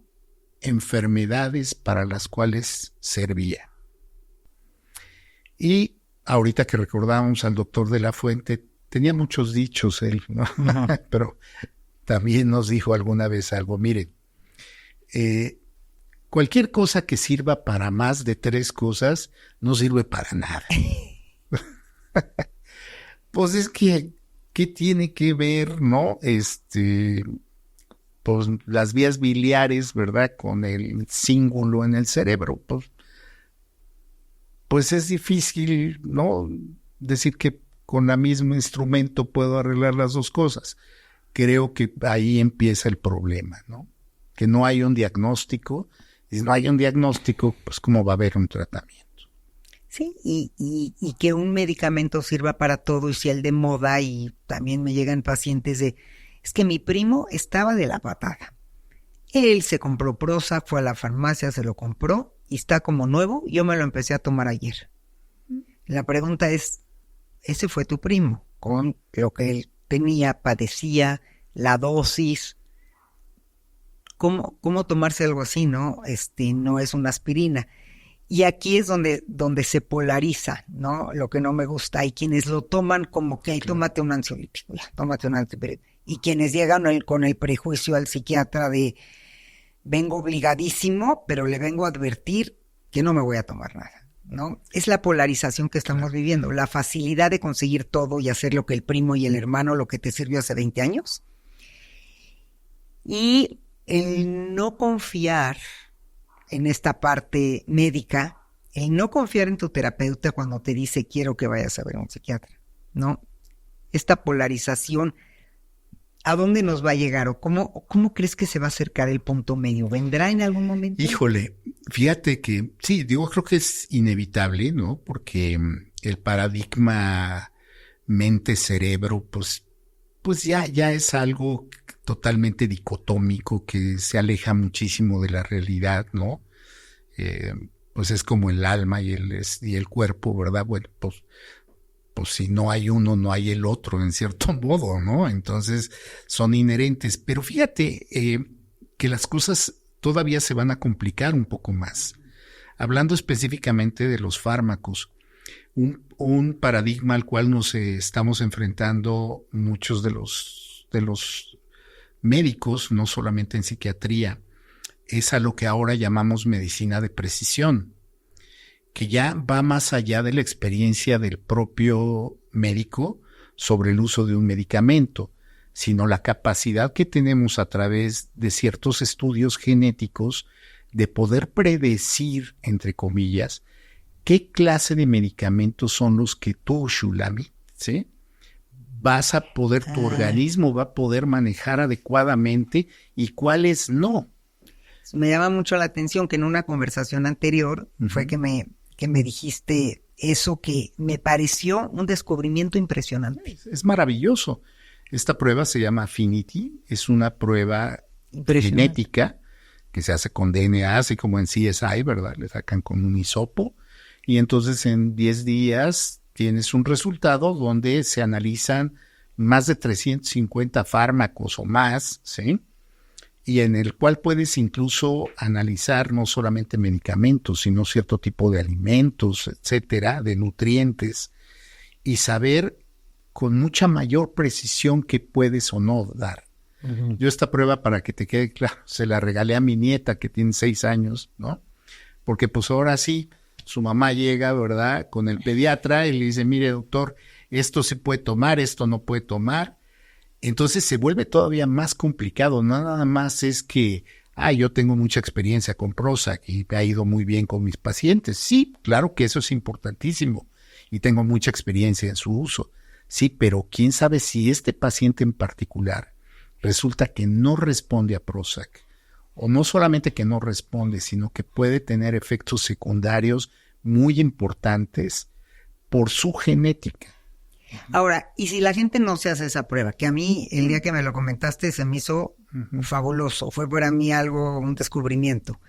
enfermedades para las cuales servía. Y ahorita que recordábamos al doctor de la Fuente, tenía muchos dichos él, ¿no? Pero también nos dijo alguna vez algo, miren, cualquier cosa que sirva para más de 3 cosas no sirve para nada. Pues es que, ¿qué tiene que ver, no? Pues las vías biliares, ¿verdad?, con el cíngulo en el cerebro. Pues es difícil, ¿no?, decir que con el mismo instrumento puedo arreglar las dos cosas. Creo que ahí empieza el problema, ¿no? Que no hay un diagnóstico. Si no hay un diagnóstico, pues ¿cómo va a haber un tratamiento? Sí, y que un medicamento sirva para todo y sea el de moda, y también me llegan pacientes es que mi primo estaba de la patada. Él se compró Prozac, fue a la farmacia, se lo compró y está como nuevo, yo me lo empecé a tomar ayer. La pregunta es, ese fue tu primo, con lo que él tenía, padecía, la dosis. ¿Cómo tomarse algo así, no? No es una aspirina. Y aquí es donde se polariza, ¿no? Lo que no me gusta. Hay quienes lo toman como que, tómate un ansiolítico, ya, tómate un antidepresivo. Y quienes llegan con el prejuicio al psiquiatra de, vengo obligadísimo, pero le vengo a advertir que no me voy a tomar nada, ¿no? Es la polarización que estamos viviendo, la facilidad de conseguir todo y hacer lo que el primo y el hermano, lo que te sirvió hace 20 años. Y el no confiar en esta parte médica, el no confiar en tu terapeuta cuando te dice quiero que vayas a ver a un psiquiatra, ¿no? Esta polarización, ¿a dónde nos va a llegar? ¿O cómo crees que se va a acercar el punto medio? ¿Vendrá en algún momento? Híjole, fíjate que sí, creo que es inevitable, ¿no? Porque el paradigma mente-cerebro, pues ya es algo totalmente dicotómico que se aleja muchísimo de la realidad, ¿no? Pues es como el alma y el cuerpo, ¿verdad? Bueno, pues si no hay uno, no hay el otro, en cierto modo, ¿no? Entonces son inherentes. Pero fíjate que las cosas todavía se van a complicar un poco más. Hablando específicamente de los fármacos, un paradigma al cual nos estamos enfrentando muchos de los médicos, no solamente en psiquiatría, es a lo que ahora llamamos medicina de precisión, que ya va más allá de la experiencia del propio médico sobre el uso de un medicamento, sino la capacidad que tenemos a través de ciertos estudios genéticos de poder predecir, entre comillas, qué clase de medicamentos son los que tú, Shulami, ¿sí?, vas a poder, tu organismo va a poder manejar adecuadamente y cuáles no. Me llama mucho la atención que en una conversación anterior fue que me dijiste eso, que me pareció un descubrimiento impresionante. Es maravilloso. Esta prueba se llama Affinity, es una prueba genética que se hace con DNA, así como en CSI, ¿verdad? Le sacan con un hisopo y entonces en 10 días tienes un resultado donde se analizan más de 350 fármacos o más, ¿sí? Y en el cual puedes incluso analizar no solamente medicamentos, sino cierto tipo de alimentos, etcétera, de nutrientes, y saber con mucha mayor precisión qué puedes o no dar. Uh-huh. Yo esta prueba, para que te quede claro, se la regalé a mi nieta que tiene 6 años, ¿no? Porque pues ahora sí, su mamá llega, ¿verdad?, con el pediatra y le dice, mire doctor, esto se puede tomar, esto no puede tomar. Entonces se vuelve todavía más complicado. No nada más es que, yo tengo mucha experiencia con Prozac y me ha ido muy bien con mis pacientes. Sí, claro que eso es importantísimo y tengo mucha experiencia en su uso. Sí, pero quién sabe si este paciente en particular resulta que no responde a Prozac. O no solamente que no responde, sino que puede tener efectos secundarios muy importantes por su genética. Ahora, ¿y si la gente no se hace esa prueba? Que a mí, el día que me lo comentaste, se me hizo fabuloso. Fue para mí algo, un descubrimiento.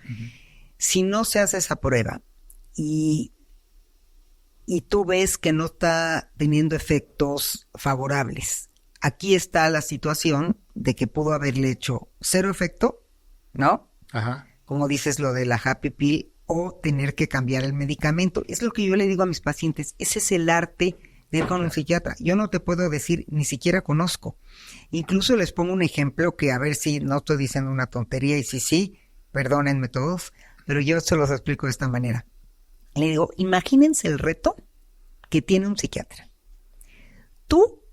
Si no se hace esa prueba y tú ves que no está teniendo efectos favorables, aquí está la situación de que pudo haberle hecho 0 efecto, ¿no? Ajá. Como dices, lo de la Happy Pill, o tener que cambiar el medicamento. Es lo que yo le digo a mis pacientes. Ese es el arte de ir con un psiquiatra. Yo no te puedo decir, ni siquiera conozco. Incluso les pongo un ejemplo que a ver si no estoy diciendo una tontería, y si sí, perdónenme todos, pero yo se los explico de esta manera. Le digo, imagínense el reto que tiene un psiquiatra. Tú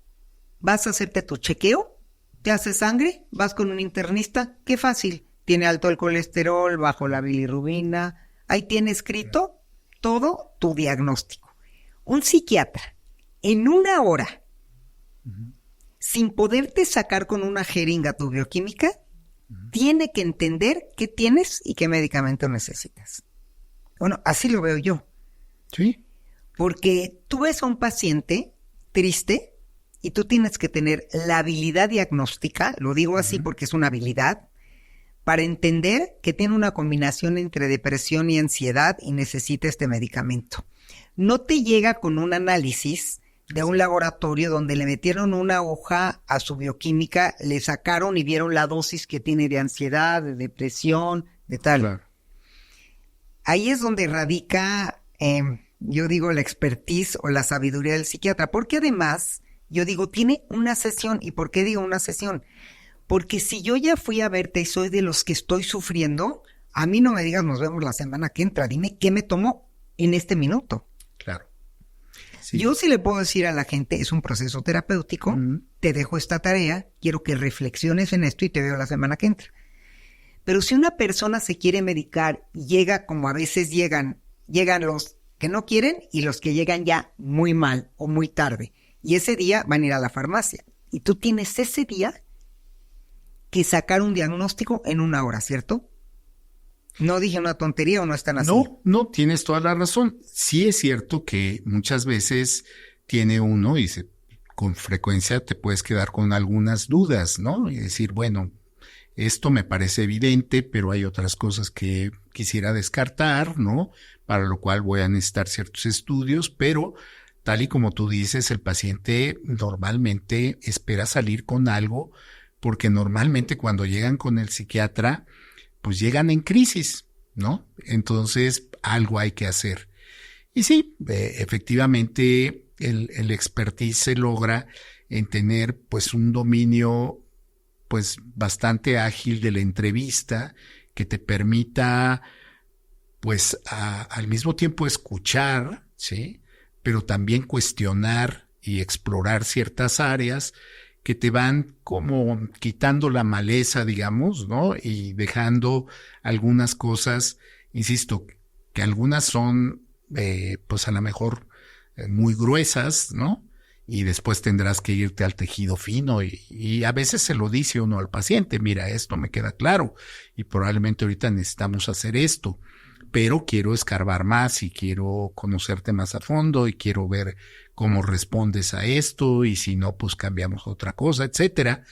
vas a hacerte tu chequeo, te haces sangre, vas con un internista, qué fácil, tiene alto el colesterol, bajo la bilirrubina, ahí tiene escrito todo tu diagnóstico. Un psiquiatra, en 1 hora, sin poderte sacar con una jeringa tu bioquímica, tiene que entender qué tienes y qué medicamento necesitas. Bueno, así lo veo yo. Sí. Porque tú ves a un paciente triste y tú tienes que tener la habilidad diagnóstica, lo digo así porque es una habilidad, para entender que tiene una combinación entre depresión y ansiedad y necesita este medicamento. No te llega con un análisis de un laboratorio donde le metieron una hoja a su bioquímica, le sacaron y vieron la dosis que tiene de ansiedad, de depresión, de tal. Claro. Ahí es donde radica, yo digo, la expertise o la sabiduría del psiquiatra, porque además, yo digo, tiene una sesión. ¿Y por qué digo una sesión? Porque si yo ya fui a verte y soy de los que estoy sufriendo, a mí no me digas, nos vemos la semana que entra, dime qué me tomó en este minuto. Claro. Sí. Yo sí le puedo decir a la gente, es un proceso terapéutico, te dejo esta tarea, quiero que reflexiones en esto y te veo la semana que entra. Pero si una persona se quiere medicar y llega como a veces llegan los que no quieren y los que llegan ya muy mal o muy tarde, y ese día van a ir a la farmacia, y tú tienes ese día que sacar un diagnóstico en 1 hora, ¿cierto? No dije una tontería, o no están así. No, tienes toda la razón. Sí es cierto que muchas veces tiene uno y con frecuencia te puedes quedar con algunas dudas, ¿no? Y decir, bueno, esto me parece evidente, pero hay otras cosas que quisiera descartar, ¿no? Para lo cual voy a necesitar ciertos estudios, pero tal y como tú dices, el paciente normalmente espera salir con algo, porque normalmente cuando llegan con el psiquiatra, pues llegan en crisis, ¿no? Entonces, algo hay que hacer. Y sí, efectivamente, el expertise se logra en tener, pues, un dominio, pues, bastante ágil de la entrevista, que te permita, pues, al mismo tiempo escuchar, ¿sí? Pero también cuestionar y explorar ciertas áreas que te van como quitando la maleza, digamos, ¿no? Y dejando algunas cosas, insisto, que algunas son, pues a lo mejor muy gruesas, ¿no? Y después tendrás que irte al tejido fino y a veces se lo dice uno al paciente, mira, esto me queda claro y probablemente ahorita necesitamos hacer esto, pero quiero escarbar más y quiero conocerte más a fondo y quiero ver cómo respondes a esto y si no, pues cambiamos otra cosa, etcétera.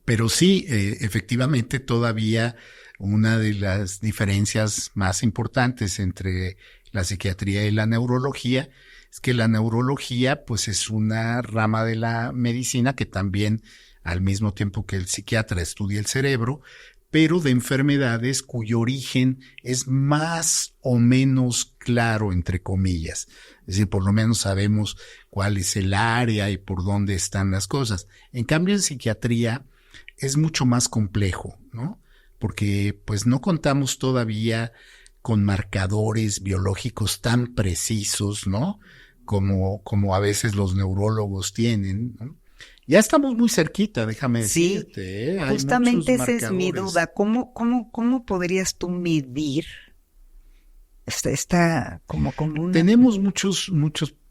Pero sí, efectivamente todavía Una de las diferencias más importantes entre la psiquiatría y la neurología es que la neurología pues es una rama de la medicina que también, al mismo tiempo que el psiquiatra, estudia el cerebro, pero de enfermedades cuyo origen es más o menos claro, entre comillas. Es decir, por lo menos sabemos cuál es el área y por dónde están las cosas. En cambio, en psiquiatría es mucho más complejo, ¿no? Porque pues no contamos todavía con marcadores biológicos tan precisos, ¿no? Como a veces los neurólogos tienen, ¿no? Ya estamos muy cerquita, déjame decirte, ¿eh? Hay Justamente muchos esa es mi marcadores. duda. ¿Cómo podrías tú medir esta como una... Tenemos muchos,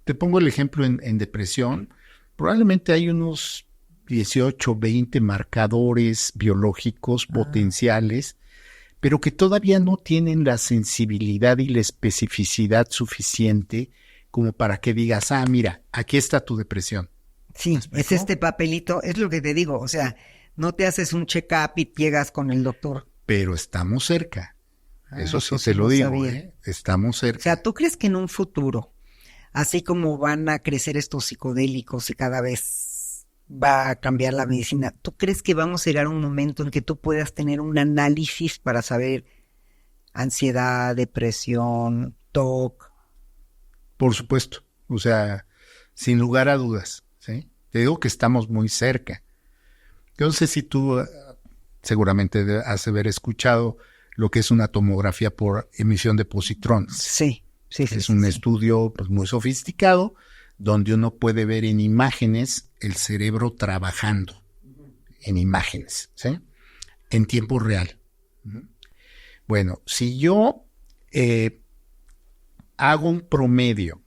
te pongo el ejemplo en depresión, probablemente hay unos 18, 20 marcadores biológicos potenciales, pero que todavía no tienen la sensibilidad y la especificidad suficiente como para que digas, mira, aquí está tu depresión. Sí, es este papelito, es lo que te digo, o sea, no te haces un check-up y llegas con el doctor. Pero estamos cerca. Eso sí eso te lo digo, sabía. Estamos cerca. O sea, ¿tú crees que en un futuro, así como van a crecer estos psicodélicos y cada vez va a cambiar la medicina, ¿tú crees que vamos a llegar a un momento en que tú puedas tener un análisis para saber ansiedad, depresión, TOC? Por supuesto, o sea, sin lugar a dudas, ¿sí? Te digo que estamos muy cerca. Yo no sé si tú seguramente has de haber escuchado lo que es una tomografía por emisión de positrones. Sí. Es un estudio pues, muy sofisticado donde uno puede ver en imágenes el cerebro trabajando, en imágenes, ¿sí? En tiempo real. Bueno, si yo hago un promedio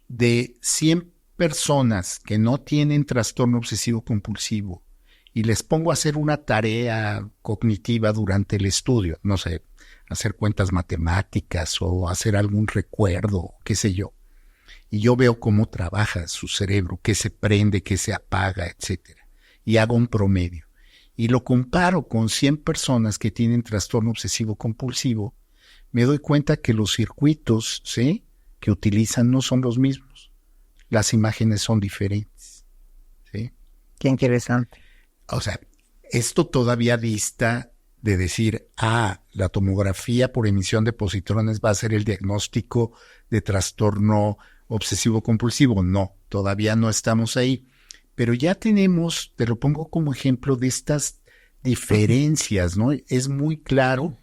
de 100 personas que no tienen trastorno obsesivo compulsivo y les pongo a hacer una tarea cognitiva durante el estudio, no sé, hacer cuentas matemáticas o hacer algún recuerdo, qué sé yo, y yo veo cómo trabaja su cerebro, qué se prende, qué se apaga, etcétera, y hago un promedio y lo comparo con 100 personas que tienen trastorno obsesivo compulsivo, me doy cuenta que los circuitos, ¿sí?, que utilizan no son los mismos. Las imágenes son diferentes, ¿sí? Qué interesante. O sea, esto todavía dista de decir, la tomografía por emisión de positrones va a ser el diagnóstico de trastorno obsesivo-compulsivo. No, todavía no estamos ahí. Pero ya tenemos, te lo pongo como ejemplo de estas diferencias, ¿no? Es muy claro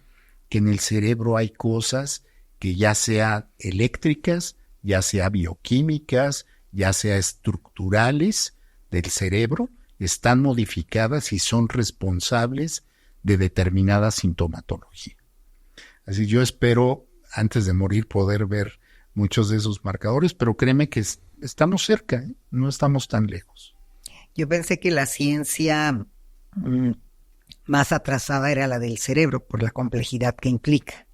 que en el cerebro hay cosas que ya sea eléctricas, ya sea bioquímicas, ya sea estructurales del cerebro, están modificadas y son responsables de determinada sintomatología. Así yo espero, antes de morir, poder ver muchos de esos marcadores, pero créeme que estamos cerca, ¿eh? No estamos tan lejos. Yo pensé que la ciencia más atrasada era la del cerebro, por la complejidad que implica.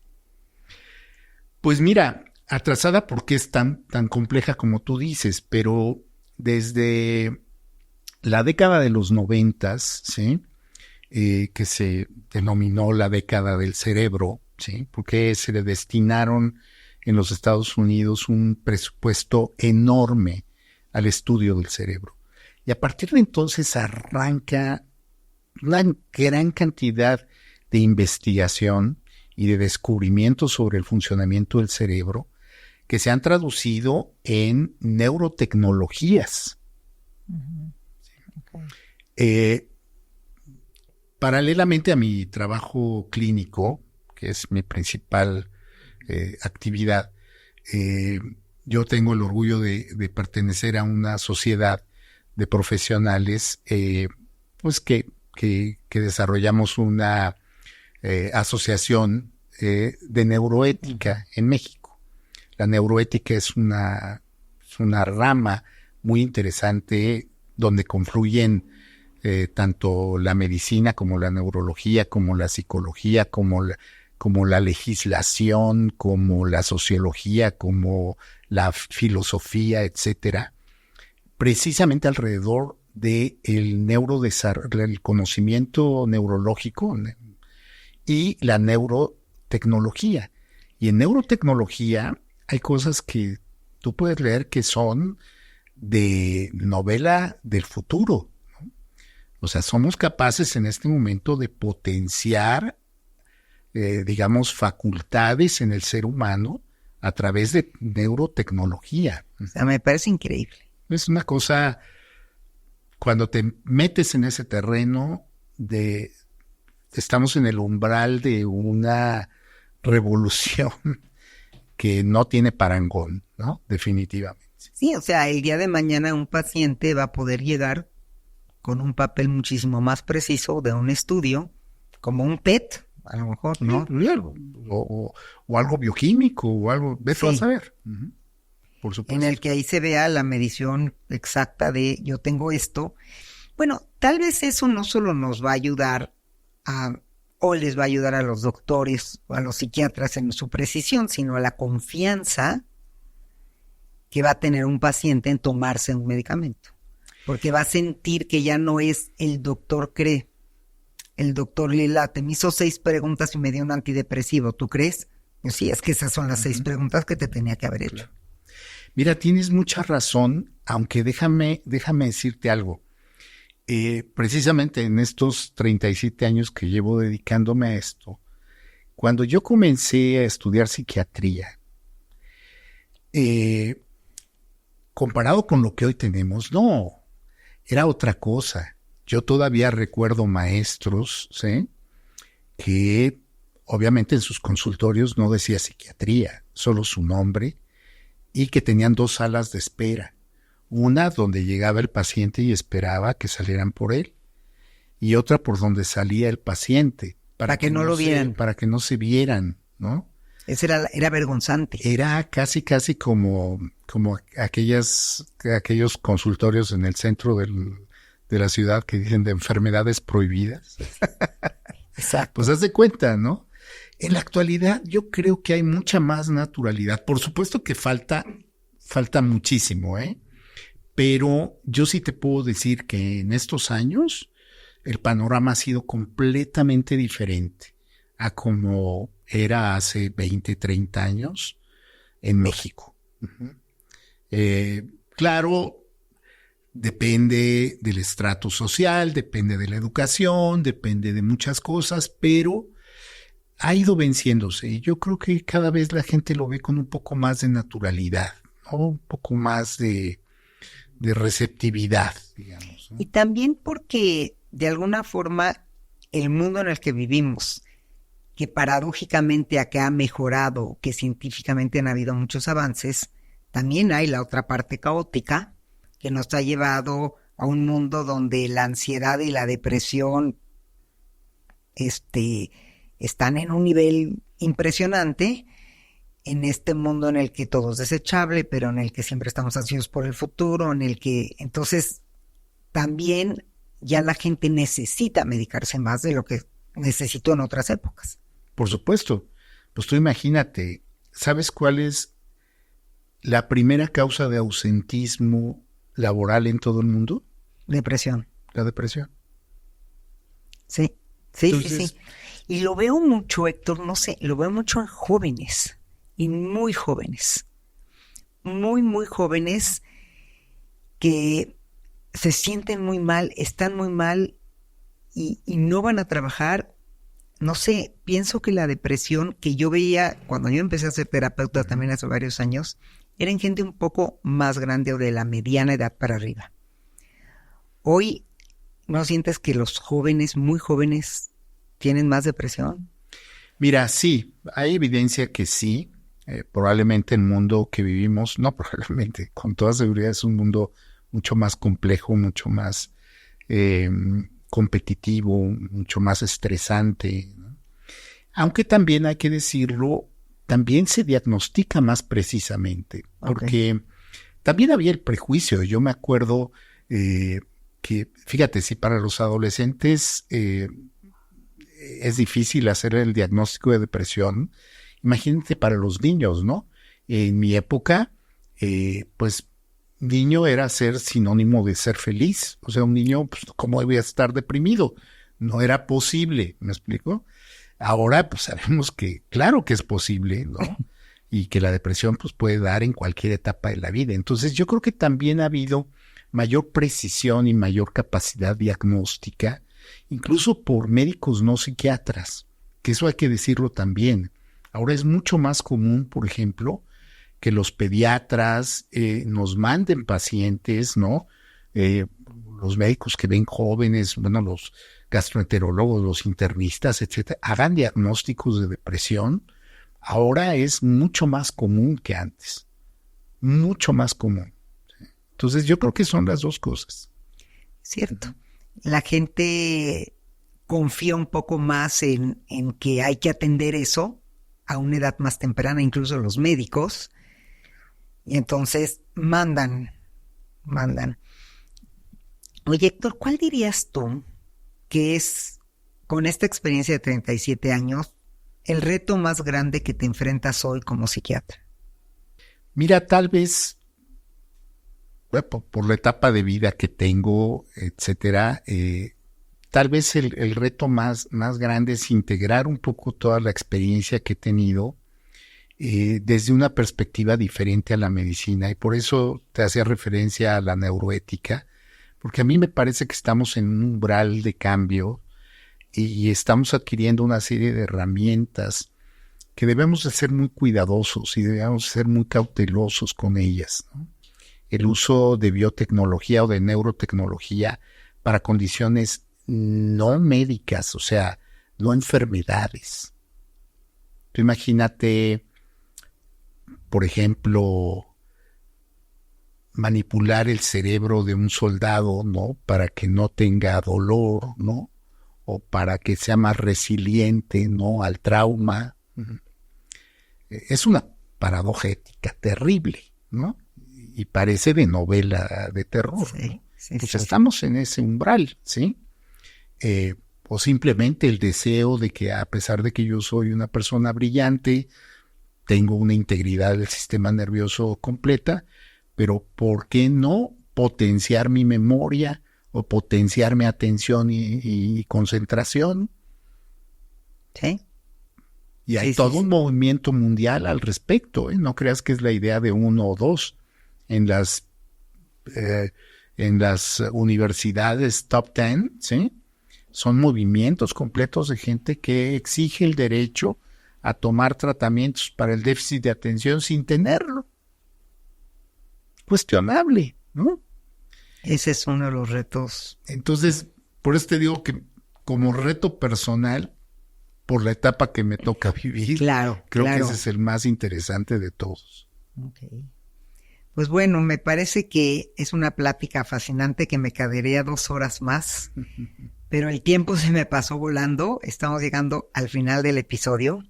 Pues mira, atrasada porque es tan compleja como tú dices, pero desde la década de los 90, ¿sí?, que se denominó la década del cerebro, ¿sí?, porque se le destinaron en los Estados Unidos un presupuesto enorme al estudio del cerebro. Y a partir de entonces arranca una gran cantidad de investigación y de descubrimientos sobre el funcionamiento del cerebro que se han traducido en neurotecnologías. Uh-huh. Okay. Paralelamente a mi trabajo clínico, que es mi principal actividad, yo tengo el orgullo de pertenecer a una sociedad de profesionales pues que desarrollamos una asociación de neuroética en México. La neuroética es una rama muy interesante donde confluyen tanto la medicina como la neurología, como la psicología, como la legislación, como la sociología, como la filosofía, etcétera, precisamente alrededor del el conocimiento neurológico y la neurotecnología. Y en neurotecnología hay cosas que tú puedes leer que son de novela del futuro, ¿no? O sea, somos capaces en este momento de potenciar, digamos, facultades en el ser humano a través de neurotecnología. O sea, me parece increíble. Es una cosa, cuando te metes en ese terreno, estamos en el umbral de una revolución que no tiene parangón, ¿no? Definitivamente. Sí, o sea, el día de mañana un paciente va a poder llegar con un papel muchísimo más preciso de un estudio, como un PET, a lo mejor, ¿no? O algo bioquímico, o algo, vete a saber. Uh-huh. Por supuesto. En el que ahí se vea la medición exacta de yo tengo esto. Bueno, tal vez eso no solo nos va a ayudar o les va a ayudar a los doctores o a los psiquiatras en su precisión, sino a la confianza que va a tener un paciente en tomarse un medicamento. Porque va a sentir que ya no es el doctor cree. El doctor le late, me hizo 6 preguntas y me dio un antidepresivo, ¿tú crees? Pues sí, es que esas son las 6 preguntas que te tenía que haber hecho. Mira, tienes mucha razón, aunque déjame decirte algo. Precisamente en estos 37 años que llevo dedicándome a esto, cuando yo comencé a estudiar psiquiatría, comparado con lo que hoy tenemos, no, era otra cosa. Yo todavía recuerdo maestros, ¿sí?, que obviamente en sus consultorios no decía psiquiatría, solo su nombre, y que tenían 2 salas de espera. Una donde llegaba el paciente y esperaba que salieran por él, y otra por donde salía el paciente. Para que no lo vieran. Para que no se vieran, ¿no? Eso era vergonzante. Era casi como aquellos consultorios en el centro de la ciudad que dicen de enfermedades prohibidas. Exacto. Pues haz de cuenta, ¿no? En la actualidad yo creo que hay mucha más naturalidad. Por supuesto que falta muchísimo, ¿eh? Pero yo sí te puedo decir que en estos años el panorama ha sido completamente diferente a como era hace 20, 30 años en México. Uh-huh. Claro, depende del estrato social, depende de la educación, depende de muchas cosas, pero ha ido venciéndose y yo creo que cada vez la gente lo ve con un poco más de naturalidad, ¿no? Un poco más de receptividad, digamos, ¿no? Y también porque de alguna forma el mundo en el que vivimos, que paradójicamente acá ha mejorado, que científicamente han habido muchos avances, también hay la otra parte caótica que nos ha llevado a un mundo donde la ansiedad y la depresión están en un nivel impresionante, en este mundo en el que todo es desechable, pero en el que siempre estamos ansiosos por el futuro, en el que entonces también ya la gente necesita medicarse más de lo que necesitó en otras épocas. Por supuesto. Pues tú imagínate, ¿sabes cuál es la primera causa de ausentismo laboral en todo el mundo? Depresión. La depresión. Sí. Entonces, sí. Y lo veo mucho, Héctor, no sé, lo veo mucho en jóvenes. Y muy jóvenes, muy jóvenes que se sienten muy mal, están muy mal y no van a trabajar. No sé, pienso que la depresión que yo veía cuando yo empecé a ser terapeuta también hace varios años, era en gente un poco más grande o de la mediana edad para arriba. Hoy, ¿no sientes que los jóvenes, muy jóvenes, tienen más depresión? Mira, sí, hay evidencia que sí. Probablemente el mundo que vivimos, no probablemente, con toda seguridad es un mundo mucho más complejo, mucho más competitivo, mucho más estresante, ¿no? Aunque también hay que decirlo, también se diagnostica más precisamente, porque también había el prejuicio. Yo me acuerdo que, fíjate, si para los adolescentes es difícil hacer el diagnóstico de depresión, imagínate para los niños, ¿no? En mi época, pues, niño era ser sinónimo de ser feliz. O sea, un niño, pues, ¿cómo debía estar deprimido? No era posible, ¿me explico? Ahora pues sabemos que claro que es posible, ¿no? Y que la depresión pues puede dar en cualquier etapa de la vida. Entonces yo creo que también ha habido mayor precisión y mayor capacidad diagnóstica, incluso por médicos no psiquiatras, que eso hay que decirlo también. Ahora es mucho más común, por ejemplo, que los pediatras nos manden pacientes, ¿no? Los médicos que ven jóvenes, bueno, los gastroenterólogos, los internistas, etcétera, hagan diagnósticos de depresión. Ahora es mucho más común que antes, mucho más común. Entonces yo creo que son las dos cosas. Cierto. La gente confía un poco más en que hay que atender eso a una edad más temprana, incluso los médicos, y entonces mandan. Oye, Héctor, ¿cuál dirías tú que es, con esta experiencia de 37 años, el reto más grande que te enfrentas hoy como psiquiatra? Mira, tal vez, bueno, por la etapa de vida que tengo, etcétera, tal vez el reto más grande es integrar un poco toda la experiencia que he tenido desde una perspectiva diferente a la medicina, y por eso te hacía referencia a la neuroética, porque a mí me parece que estamos en un umbral de cambio y estamos adquiriendo una serie de herramientas que debemos de ser muy cuidadosos y debemos ser muy cautelosos con ellas, ¿no? El uso de biotecnología o de neurotecnología para condiciones no médicas, o sea, no enfermedades. Tú imagínate, por ejemplo, manipular el cerebro de un soldado, ¿no? Para que no tenga dolor, ¿no? O para que sea más resiliente, ¿no? Al trauma. Es una paradoja ética terrible, ¿no? Y parece de novela de terror, Sí, ¿no? sí, Pues sí. estamos en ese umbral, ¿sí? O simplemente el deseo de que, a pesar de que yo soy una persona brillante, tengo una integridad del sistema nervioso completa, pero ¿por qué no potenciar mi memoria o potenciar mi atención y concentración? ¿Sí? Y hay Sí, todo sí, un sí. movimiento mundial al respecto, ¿eh? No creas que es la idea de uno o dos. En las universidades top 10, ¿sí? Son movimientos completos de gente que exige el derecho a tomar tratamientos para el déficit de atención sin tenerlo. Cuestionable, ¿no? Ese es uno de los retos. Entonces, por eso te digo que como reto personal, por la etapa que me toca vivir, Claro, creo claro. que ese es el más interesante de todos. Okay. Pues bueno, me parece que es una plática fascinante que me quedaría 2 horas más, pero el tiempo se me pasó volando. Estamos llegando al final del episodio.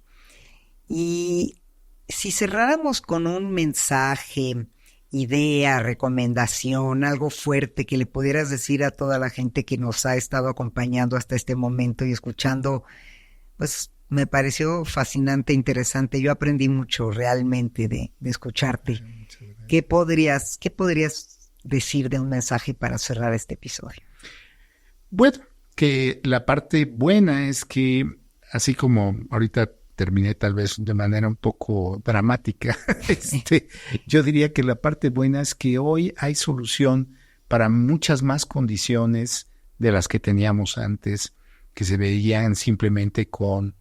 Y si cerráramos con un mensaje, idea, recomendación, algo fuerte que le pudieras decir a toda la gente que nos ha estado acompañando hasta este momento y escuchando, pues me pareció fascinante, interesante. Yo aprendí mucho realmente de escucharte. ¿Qué podrías decir de un mensaje para cerrar este episodio? Bueno, que la parte buena es que, así como ahorita terminé tal vez de manera un poco dramática, yo diría que la parte buena es que hoy hay solución para muchas más condiciones de las que teníamos antes, que se veían simplemente con,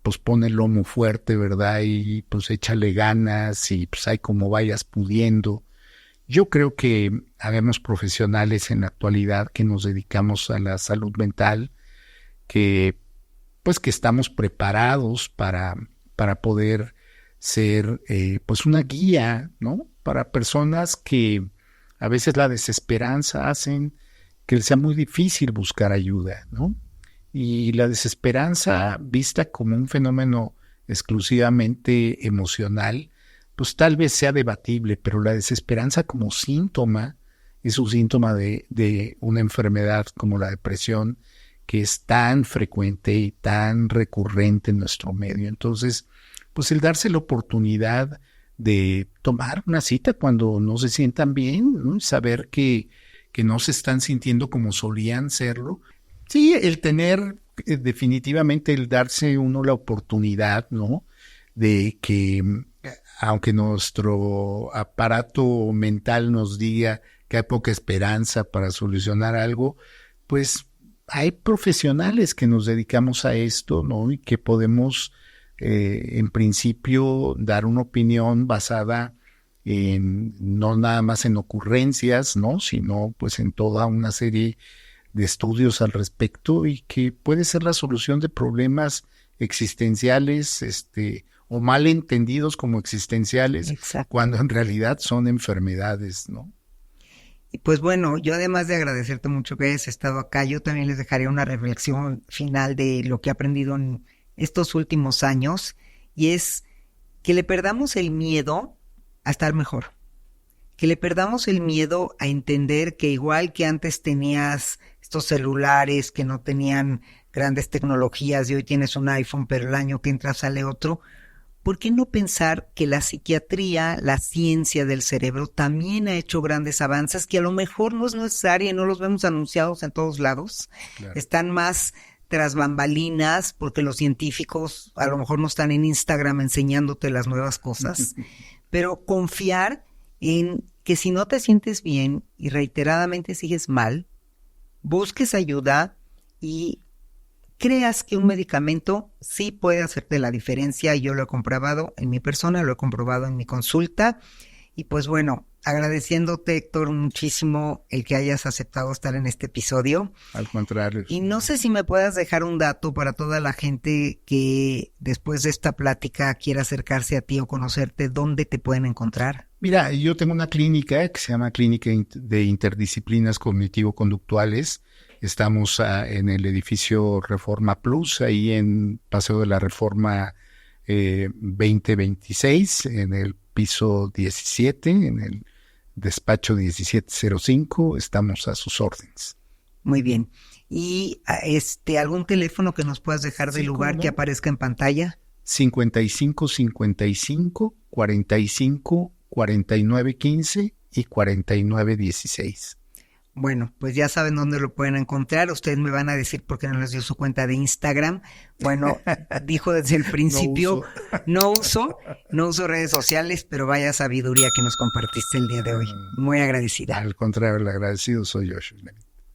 pues pon el lomo fuerte, ¿verdad? Y pues échale ganas y pues hay como vayas pudiendo. Yo creo que habemos profesionales en la actualidad que nos dedicamos a la salud mental, que pues que estamos preparados para poder ser pues una guía, ¿no? Para personas que a veces la desesperanza hacen que les sea muy difícil buscar ayuda, ¿no? Y la desesperanza vista como un fenómeno exclusivamente emocional, pues tal vez sea debatible, pero la desesperanza como síntoma es un síntoma de una enfermedad como la depresión, que es tan frecuente y tan recurrente en nuestro medio. Entonces, pues el darse la oportunidad de tomar una cita cuando no se sientan bien, ¿no? Saber que no se están sintiendo como solían serlo. Sí, el tener definitivamente el darse uno la oportunidad, ¿no? De que, aunque nuestro aparato mental nos diga que hay poca esperanza para solucionar algo, pues hay profesionales que nos dedicamos a esto, ¿no? Y que podemos, en principio, dar una opinión basada en, no nada más en ocurrencias, ¿no? Sino pues en toda una serie de estudios al respecto, y que puede ser la solución de problemas existenciales, o mal entendidos como existenciales, Exacto. cuando en realidad son enfermedades, ¿no? Y pues bueno, yo además de agradecerte mucho que hayas estado acá, yo también les dejaré una reflexión final de lo que he aprendido en estos últimos años, y es que le perdamos el miedo a estar mejor, que le perdamos el miedo a entender que igual que antes tenías estos celulares que no tenían grandes tecnologías y hoy tienes un iPhone, pero el año que entra sale otro, ¿por qué no pensar que la psiquiatría, la ciencia del cerebro también ha hecho grandes avances que a lo mejor no es necesaria y no los vemos anunciados en todos lados? Claro. Están más tras bambalinas porque los científicos a lo mejor no están en Instagram enseñándote las nuevas cosas, pero confiar en que si no te sientes bien y reiteradamente sigues mal, busques ayuda y creas que un medicamento sí puede hacerte la diferencia. Yo lo he comprobado en mi persona, lo he comprobado en mi consulta. Y pues bueno, agradeciéndote, Héctor, muchísimo el que hayas aceptado estar en este episodio. Al contrario. Y no sé si me puedas dejar un dato para toda la gente que después de esta plática quiera acercarse a ti o conocerte, ¿dónde te pueden encontrar? Mira, yo tengo una clínica que se llama Clínica de Interdisciplinas Cognitivo-Conductuales. Estamos en el edificio Reforma Plus, ahí en Paseo de la Reforma 2026, en el piso 17, en el despacho 1705. Estamos a sus órdenes. Muy bien. ¿Y algún teléfono que nos puedas dejar del lugar que aparezca en pantalla? 5555 45 49 15 y 49 16. Bueno, pues ya saben dónde lo pueden encontrar. Ustedes me van a decir por qué no les dio su cuenta de Instagram. Bueno, dijo desde el principio, no uso redes sociales, pero vaya sabiduría que nos compartiste el día de hoy. Muy agradecida. Al contrario, el agradecido soy yo, Shirley.